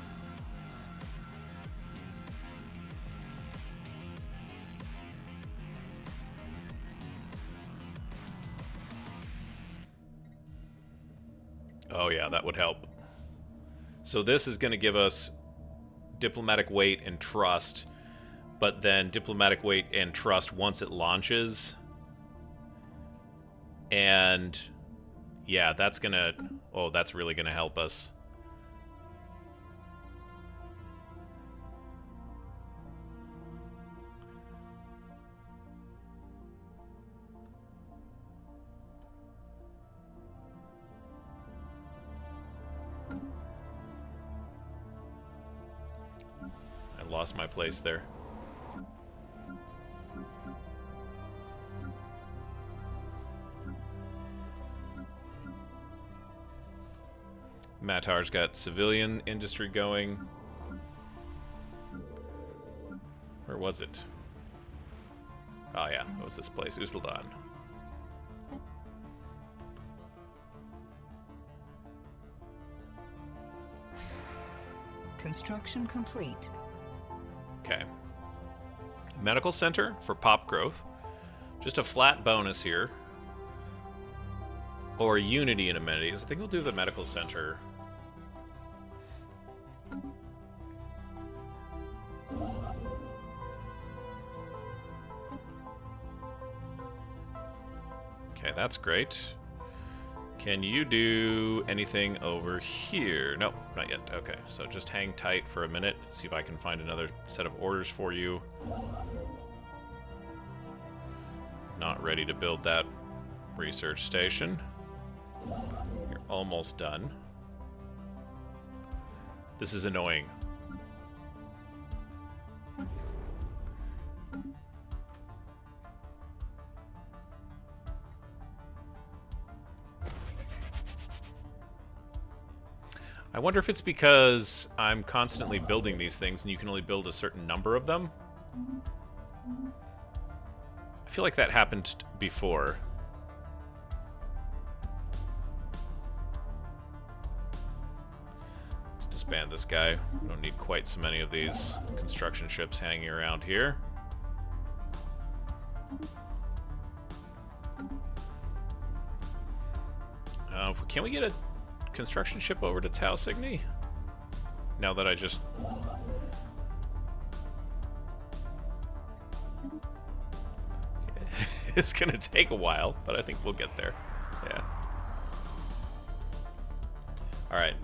Oh yeah, that would help. So this is going to give us diplomatic weight and trust, but then diplomatic weight and trust once it launches. And yeah, that's going to... Oh, that's really going to help us. Lost my place there. Matar's got civilian industry going. Where was it? Oh yeah, it was this place, Usuldan. Construction complete. Okay. Medical center for pop growth. Just a flat bonus here. Or unity and amenities. I think we'll do the medical center. Okay, that's great. Can you do anything over here? Nope, not yet. Okay, so just hang tight for a minute. See if I can find another set of orders for you. Not ready to build that research station. You're almost done. This is annoying. I wonder if it's because I'm constantly building these things and you can only build a certain number of them. I feel like that happened before. Let's disband this guy. We don't need quite so many of these construction ships hanging around here. Can we get a construction ship over to Tau Cygni? Now that I just... It's gonna take a while, but I think we'll get there. Yeah. Alright.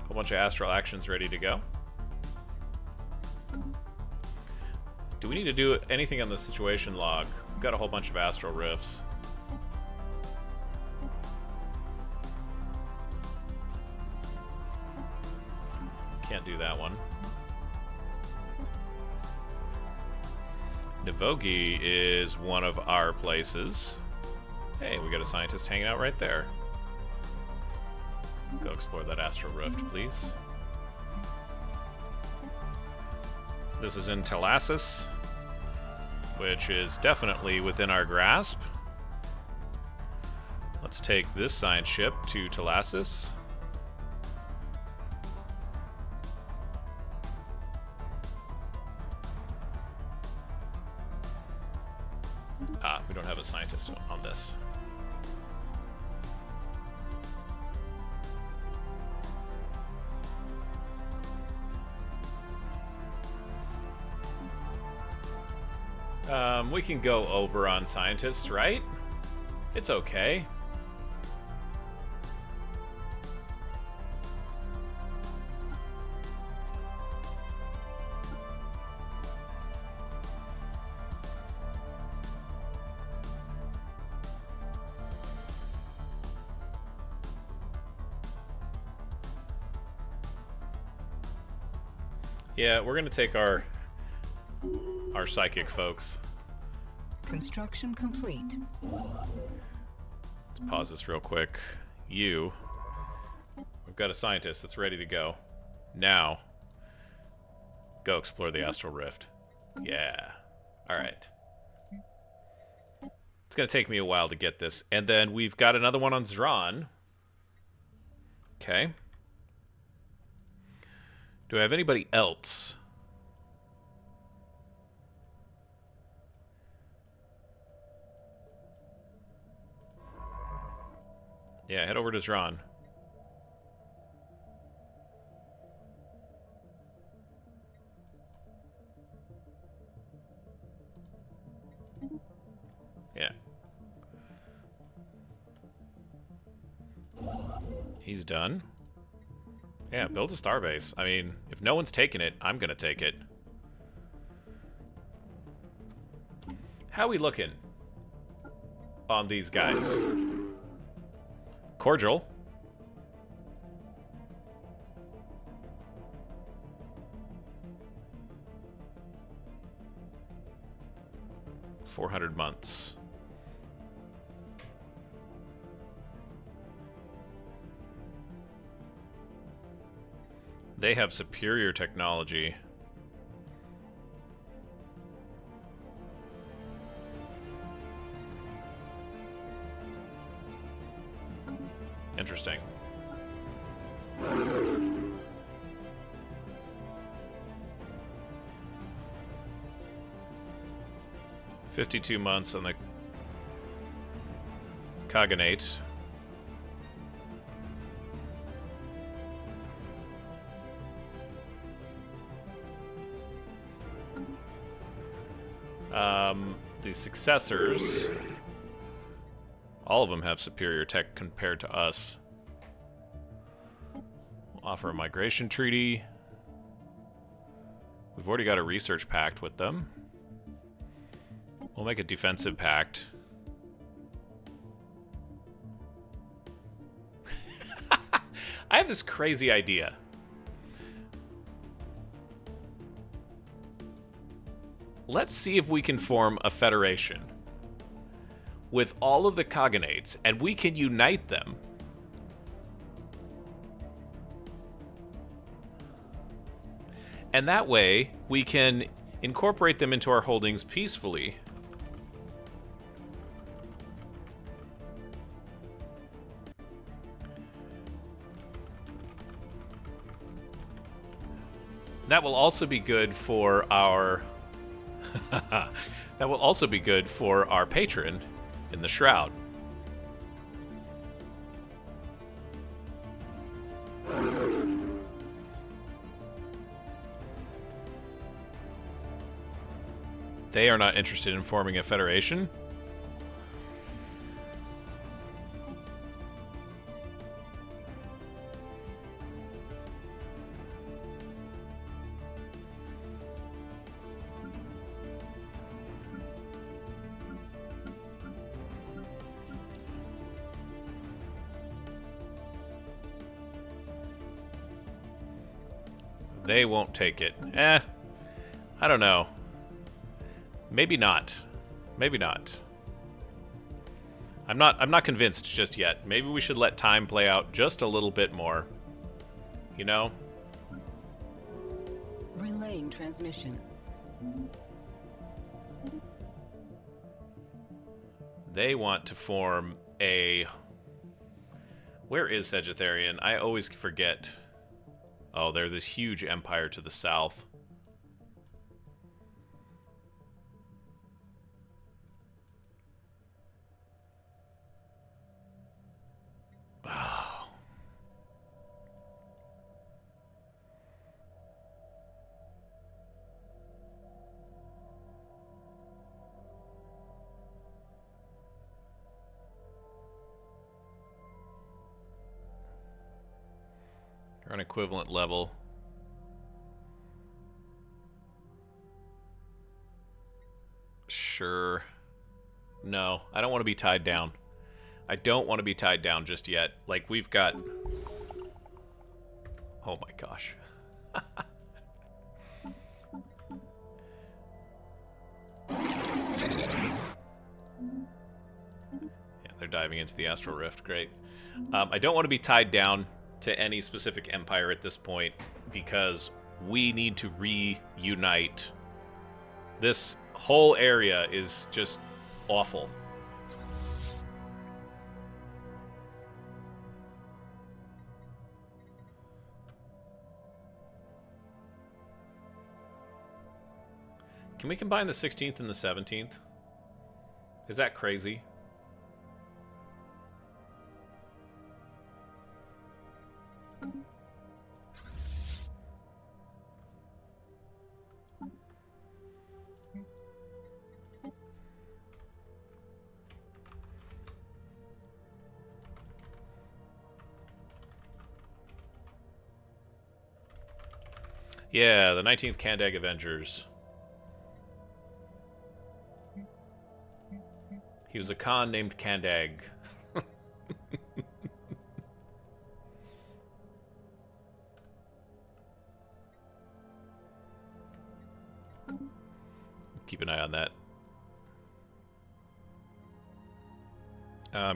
A bunch of astral actions ready to go. Do we need to do anything on the situation log? We've got a whole bunch of astral rifts. Can't do that one. Nivogi is one of our places. Hey, we got a scientist hanging out right there. Go explore that astral rift, please. This is in Stellaris, which is definitely within our grasp. Let's take this science ship to Stellaris. We don't have a scientist on this. We can go over on scientists, right? It's okay. Yeah, we're gonna take our psychic folks. Construction complete. Let's pause this real quick. We've got a scientist that's ready to go. Now, go explore the astral rift. Yeah. All right. It's gonna take me a while to get this, and then we've got another one on Zron. Okay. Do I have anybody else? Yeah, head over to Zron. Yeah. He's done. Yeah, build a starbase. I mean, if no one's taking it, I'm gonna take it. How we looking on these guys? Cordial. $400 months. They have superior technology. Interesting. $52 months on the Cognate. The successors, all of them have superior tech compared to us. We'll offer a migration treaty. We've already got a research pact with them. We'll make a defensive pact. I have this crazy idea. Let's see if we can form a federation with all of the cognates, and we can unite them. And that way, we can incorporate them into our holdings peacefully. That will also be good for our... that will also be good for our patron in the Shroud. They are not interested in forming a federation. They won't take it. I don't know. Maybe not. Maybe not. I'm not convinced just yet. Maybe we should let time play out just a little bit more. You know? Relay Relaying transmission. They want to form a... Where is Sagittarian? I always forget. Oh, they're this huge empire to the south. Oh. They're on equivalent level. Sure. No, I don't want to be tied down. I don't want to be tied down just yet. Like, we've got... Oh my gosh. Yeah, they're diving into the Astral Rift. Great. I don't want to be tied down to any specific empire at this point because we need to reunite. This whole area is just awful. Can we combine the 16th and the 17th? Is that crazy? Yeah, the 19th Kandag Avengers. He was a Khan named Kandag. Keep an eye on that.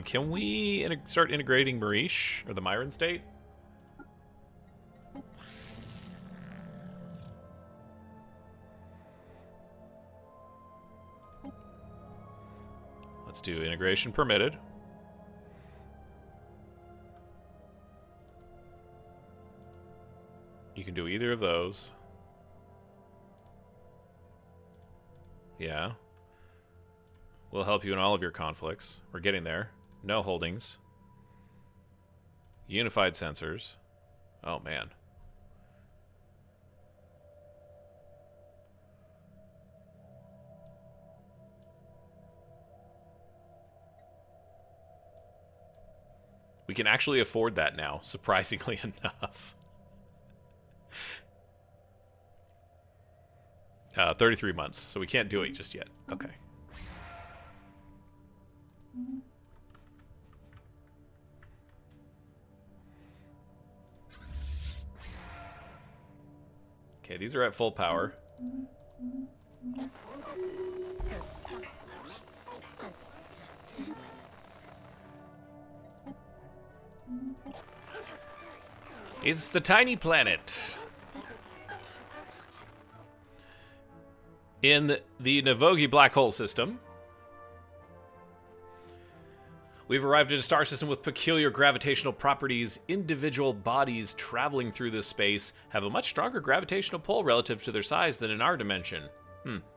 Can we start integrating Marish, or the Myron state? Let's do integration permitted. You can do either of those. Yeah. We'll help you in all of your conflicts. We're getting there. No holdings. Unified sensors. Oh, man. We can actually afford that now, surprisingly enough. 33 months, so we can't do it just yet. Okay. Okay, these are at full power. It's the tiny planet. In the Navogi black hole system, we've arrived at a star system with peculiar gravitational properties. Individual bodies traveling through this space have a much stronger gravitational pull relative to their size than in our dimension.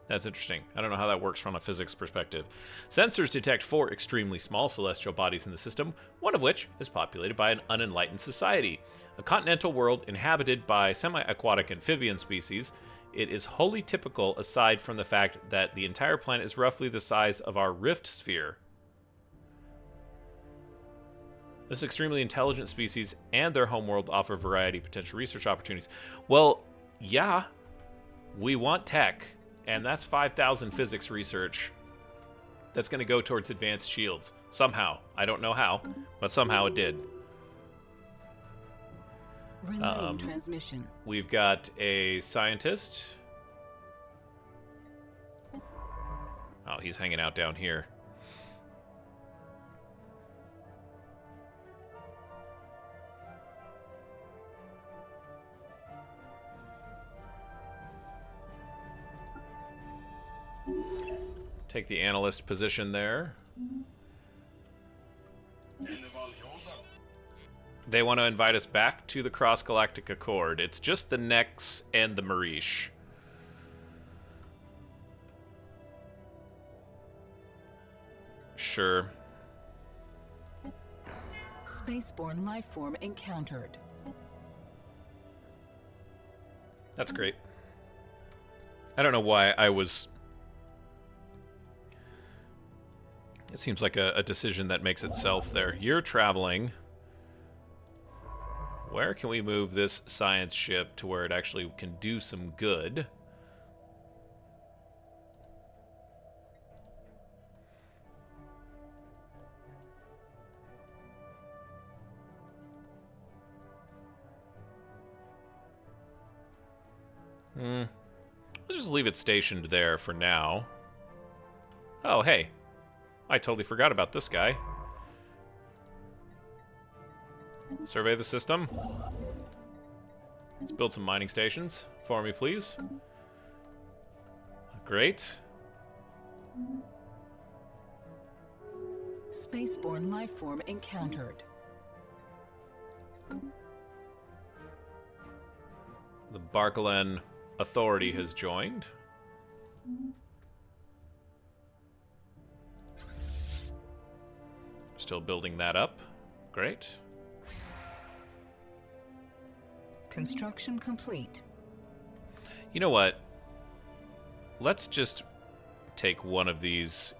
That's interesting. I don't know how that works from a physics perspective. Sensors detect 4 extremely small celestial bodies in the system, one of which is populated by an unenlightened society. A continental world inhabited by semi-aquatic amphibian species. It is wholly typical aside from the fact that the entire planet is roughly the size of our rift sphere. This extremely intelligent species and their homeworld offer a variety of potential research opportunities. Well, yeah, we want tech, and that's 5,000 physics research that's going to go towards advanced shields. Somehow. I don't know how, but somehow it did. Relaying transmission. We've got a scientist. Oh, he's hanging out down here. Take the analyst position there. They want to invite us back to the Cross-Galactic Accord. It's just the Nex and the Marish. Sure. Spaceborne life form encountered. That's great. I don't know why I was... It seems like a decision that makes itself there. You're traveling. Where can we move this science ship to where it actually can do some good? Let's just leave it stationed there for now. Oh, hey. I totally forgot about this guy. Survey the system. Let's build some mining stations for me, please. Great. Spaceborne life form encountered. The Barkalen Authority has joined. Still building that up. Great. Construction complete. You know what? Let's just take one of these.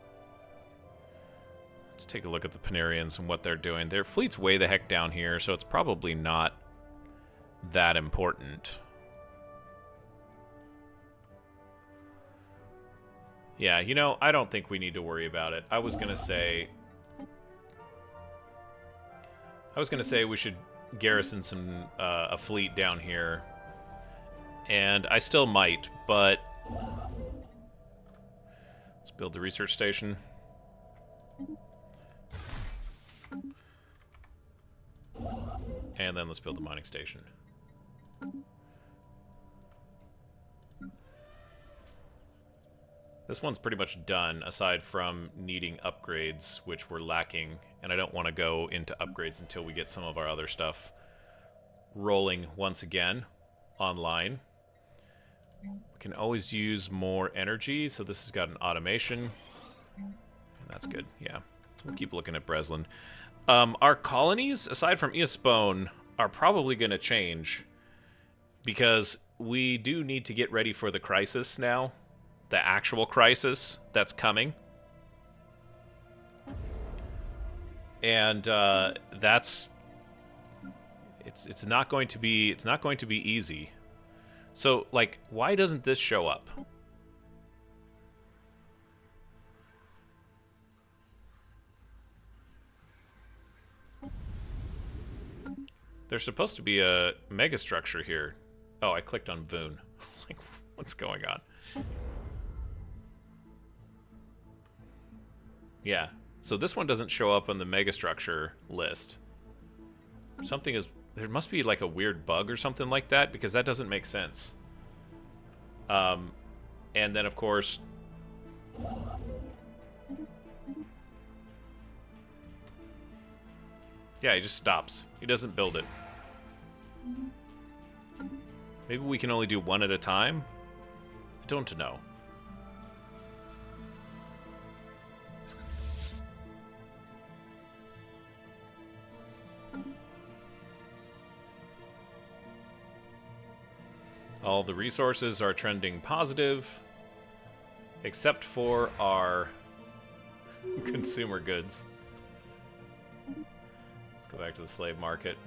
Let's take a look at the Panarians and what they're doing. Their fleet's way the heck down here, so it's probably not that important. Yeah, you know, I don't think we need to worry about it. I was gonna say we should garrison some a fleet down here, and I still might, but let's build the research station. And then let's build the mining station. This one's pretty much done, aside from needing upgrades, which we're lacking, and I don't want to go into upgrades until we get some of our other stuff rolling once again online. We can always use more energy, so this has got an automation. And that's good, yeah. So we'll keep looking at Breslin. Our colonies, aside from Eospone, are probably going to change, because we do need to get ready for the crisis now. The actual crisis that's coming. And that's it's not going to be easy. So, like, why doesn't this show up? There's supposed to be a megastructure here. Oh, I clicked on Voon. Like, what's going on? Yeah, so this one doesn't show up on the megastructure list. Something is... There must be like a weird bug or something like that, because that doesn't make sense. And then, of course... Yeah, he just stops. He doesn't build it. Maybe we can only do one at a time? I don't know. All the resources are trending positive, except for our consumer goods. Let's go back to the slave market.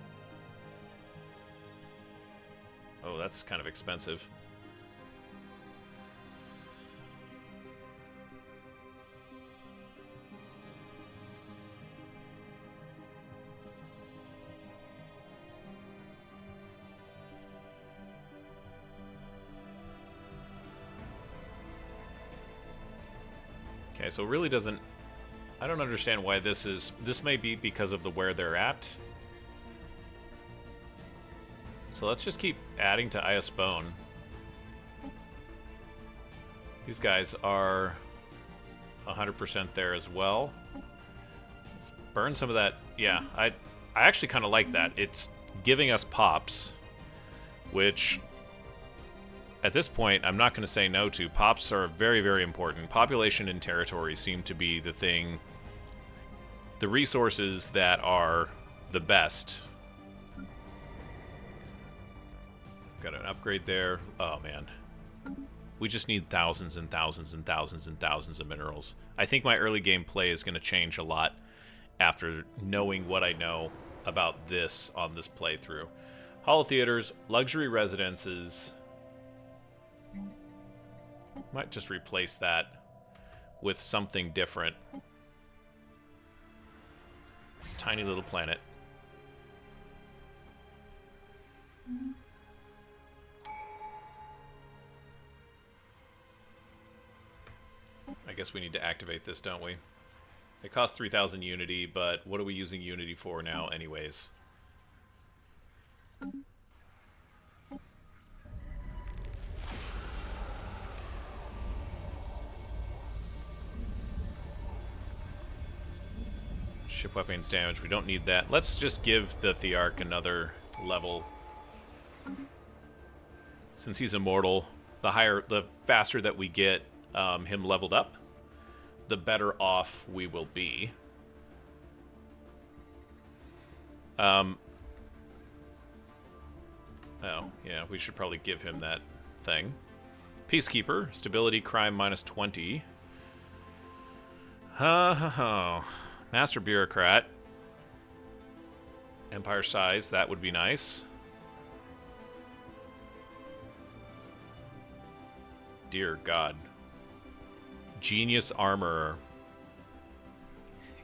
Oh, that's kind of expensive. Okay, so it really doesn't... I don't understand why this is... This may be because of the where they're at. So let's just keep adding to Eospone. These guys are... 100% there as well. Let's burn some of that. Yeah, I actually kind of like that. It's giving us pops, which at this point I'm not going to say no to. Pops are very, very important. Population and territory seem to be the thing, the resources that are the best. Got an upgrade there. Oh man. We just need thousands and thousands and thousands and thousands of minerals. I think my early game play is going to change a lot after knowing what I know about this on this playthrough. Holo theaters, luxury residences. Might just replace that with something different. This tiny little planet. I guess we need to activate this, don't we? It costs 3,000 Unity, but what are we using Unity for now anyways? Ship weapons damage, we don't need that. Let's just give the Thearch another level. Since he's immortal, the faster that we get him leveled up, the better off we will be. Oh, yeah, we should probably give him that thing. Peacekeeper, stability, crime minus 20. Master bureaucrat. Empire size, that would be nice. Dear God. Genius armorer.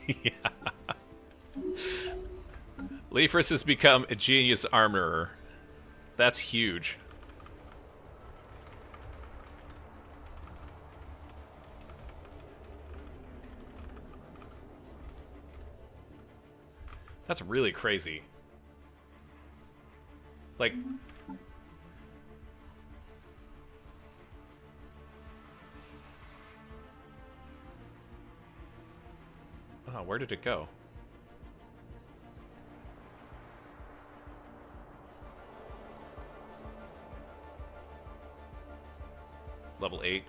Yeah. Lifres has become a genius armorer. That's huge. That's really crazy. Like... Oh, where did it go? Level 8.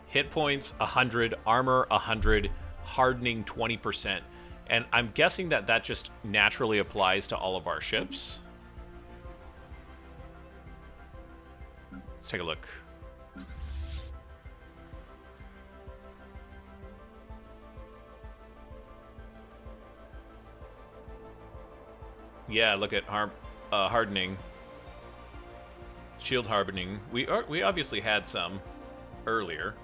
Hit points 100, armor 100, hardening 20%. And I'm guessing that that just naturally applies to all of our ships. Let's take a look. Yeah, look at hardening. Shield hardening. We obviously had some earlier.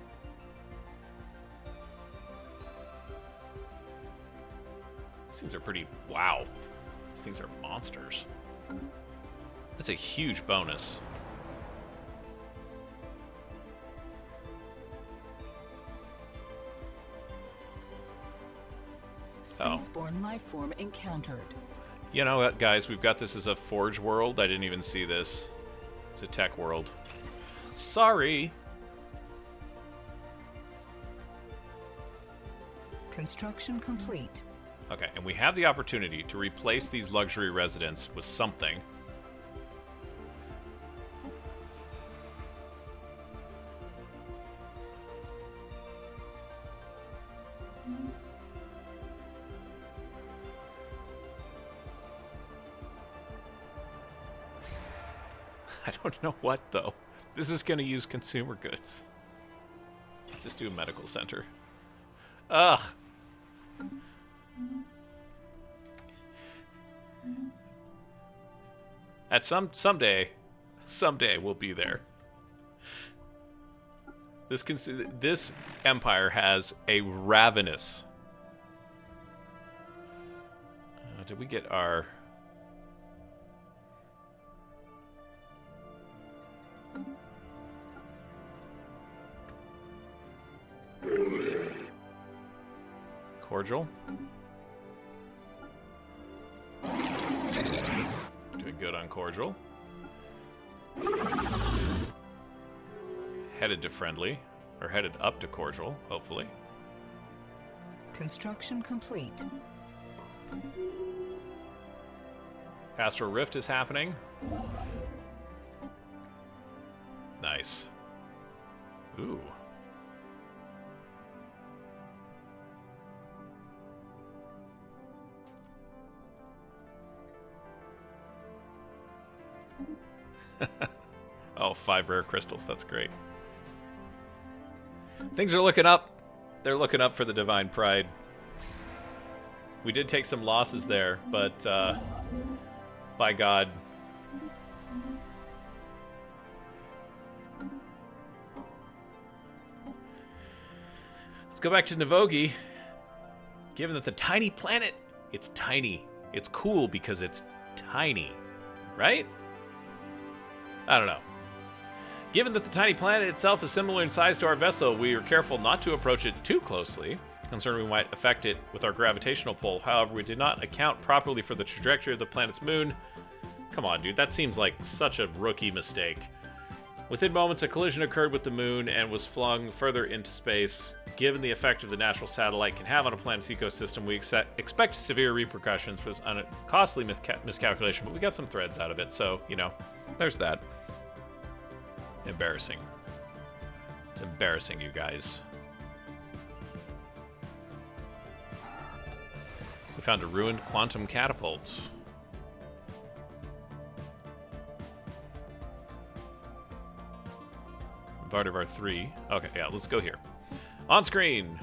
These things are pretty... Wow. These things are monsters. That's a huge bonus. Spaceborne life form encountered. You know what, guys? We've got this as a forge world. I didn't even see this. It's a tech world. Sorry. Construction complete. Okay, and we have the opportunity to replace these luxury residents with something. I don't know what, though. This is going to use consumer goods. Let's just do a medical center. Ugh. At someday we'll be there. This empire has a ravenous. Did we get our? Cordial. Doing good on cordial. Headed to friendly, or headed up to cordial, hopefully. Construction complete. Astral Rift is happening. Nice. Ooh. Oh, 5 rare crystals. That's great. Things are looking up. They're looking up for the Divine Pryde. We did take some losses there, but by God. Let's go back to Navogi. Given that the tiny planet, it's tiny. It's cool because it's tiny, right? I don't know. Given that the tiny planet itself is similar in size to our vessel, we are careful not to approach it too closely, concerned we might affect it with our gravitational pull. However, we did not account properly for the trajectory of the planet's moon. Come on, dude, that seems like such a rookie mistake. Within moments, a collision occurred with the moon and was flung further into space. Given the effect of the natural satellite can have on a planet's ecosystem, we expect severe repercussions for this costly miscalculation, but we got some threads out of it, so, you know, there's that. Embarrassing. It's embarrassing, you guys. We found a ruined quantum catapult. Vardavar 3. Okay, yeah, let's go here. On screen.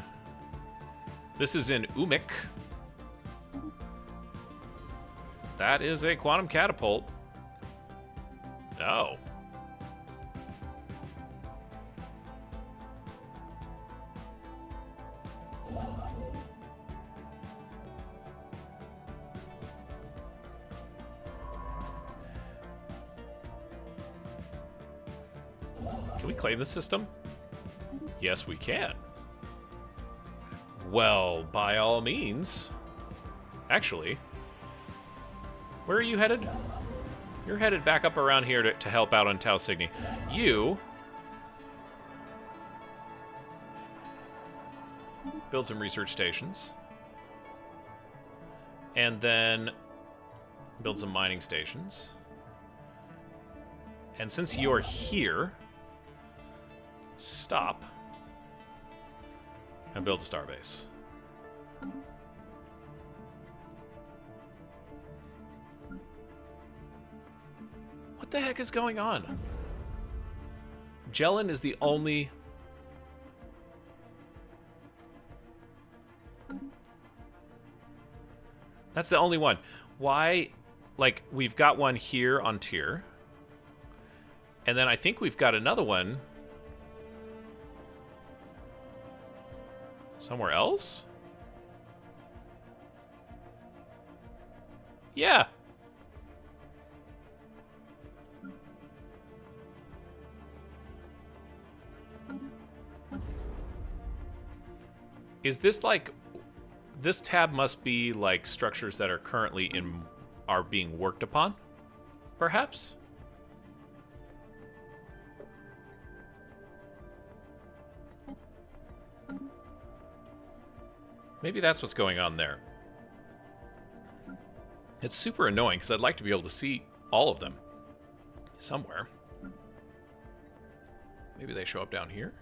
This is in Umik. That is a quantum catapult. Oh. Can we claim the system? Yes, we can. Well, by all means. Actually, where are you headed? You're headed back up around here to help out on Tau Cygni. You build some research stations. And then build some mining stations. And since you're here, stop and build a starbase. What the heck is going on? Jellin is the only... That's the only one. Why? Like, we've got one here on tier. And then I think we've got another one somewhere else? Yeah. Is this like... This tab must be like structures that are currently are being worked upon? Perhaps? Maybe that's what's going on there. It's super annoying because I'd like to be able to see all of them somewhere. Maybe they show up down here?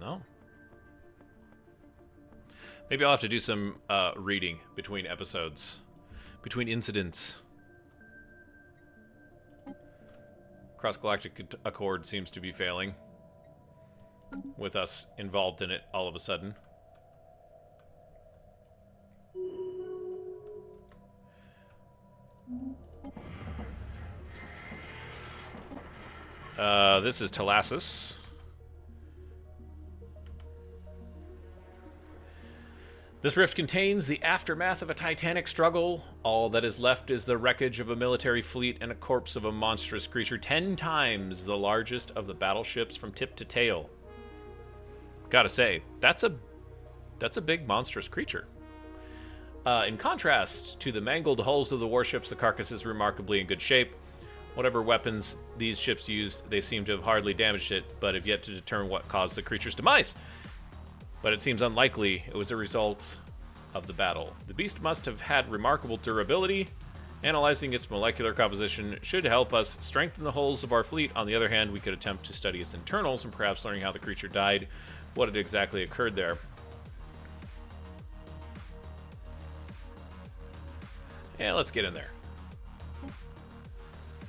No. Maybe I'll have to do some reading between episodes, between incidents. Cross-Galactic Accord seems to be failing, with us involved in it all of a sudden. This is Telassus. This rift contains the aftermath of a titanic struggle. All that is left is the wreckage of a military fleet and a corpse of a monstrous creature 10 times the largest of the battleships from tip to tail. Gotta say, that's a big monstrous creature. In contrast to the mangled hulls of the warships, the carcass is remarkably in good shape. Whatever weapons these ships used, they seem to have hardly damaged it, but have yet to determine what caused the creature's demise. But it seems unlikely it was a result of the battle. The beast must have had remarkable durability. Analyzing its molecular composition should help us strengthen the hulls of our fleet. On the other hand, we could attempt to study its internals and perhaps learning how the creature died, what had exactly occurred there. Yeah, let's get in there.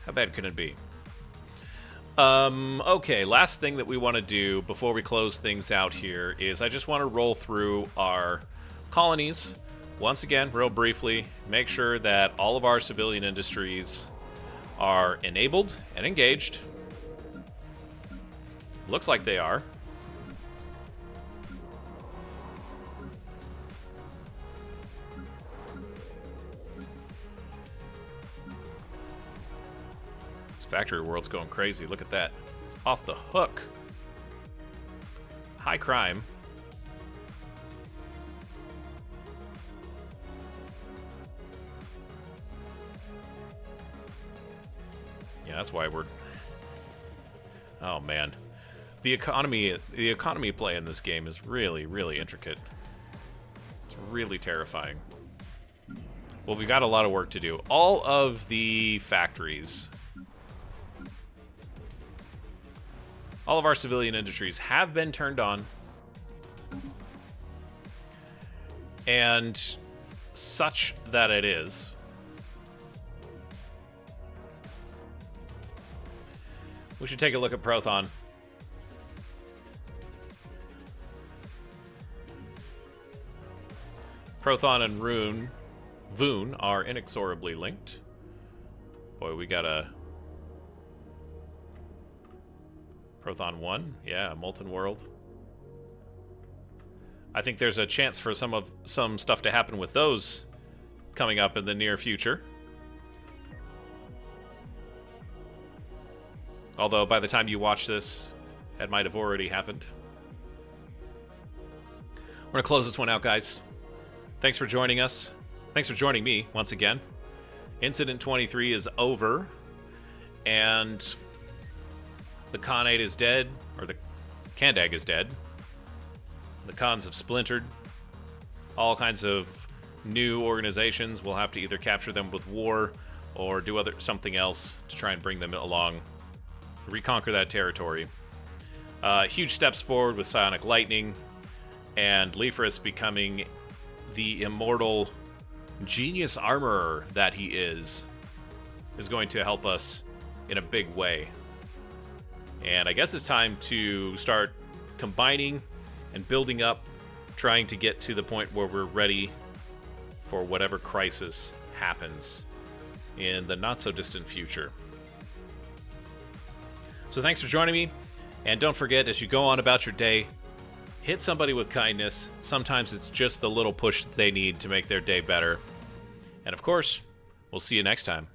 How bad could it be? Okay, last thing that we want to do before we close things out here is I just want to roll through our colonies once again, real briefly. Make sure that all of our civilian industries are enabled and engaged. Looks like they are. Factory world's going crazy. Look at that. It's off the hook. High crime. Yeah, that's why we're... Oh, man. The economy play in this game is really, really intricate. It's really terrifying. Well, we got a lot of work to do. All of the factories... All of our civilian industries have been turned on. And such that it is. We should take a look at Prothon. Prothon and Voon are inexorably linked. Boy, we got a... Prothon 1? Yeah, Molten World. I think there's a chance for some stuff to happen with those coming up in the near future. Although, by the time you watch this, that might have already happened. We're going to close this one out, guys. Thanks for joining us. Thanks for joining me, once again. Incident 23 is over. And... the Khanate is dead, or the Kandag is dead. The Khans have splintered. All kinds of new organizations. We'll have to either capture them with war or do something else to try and bring them along, reconquer that territory. Huge steps forward with psionic lightning, and Lifres becoming the immortal genius armorer that he is going to help us in a big way. And I guess it's time to start combining and building up, trying to get to the point where we're ready for whatever crisis happens in the not-so-distant future. So thanks for joining me, and don't forget, as you go on about your day, hit somebody with kindness. Sometimes it's just the little push that they need to make their day better. And of course, we'll see you next time.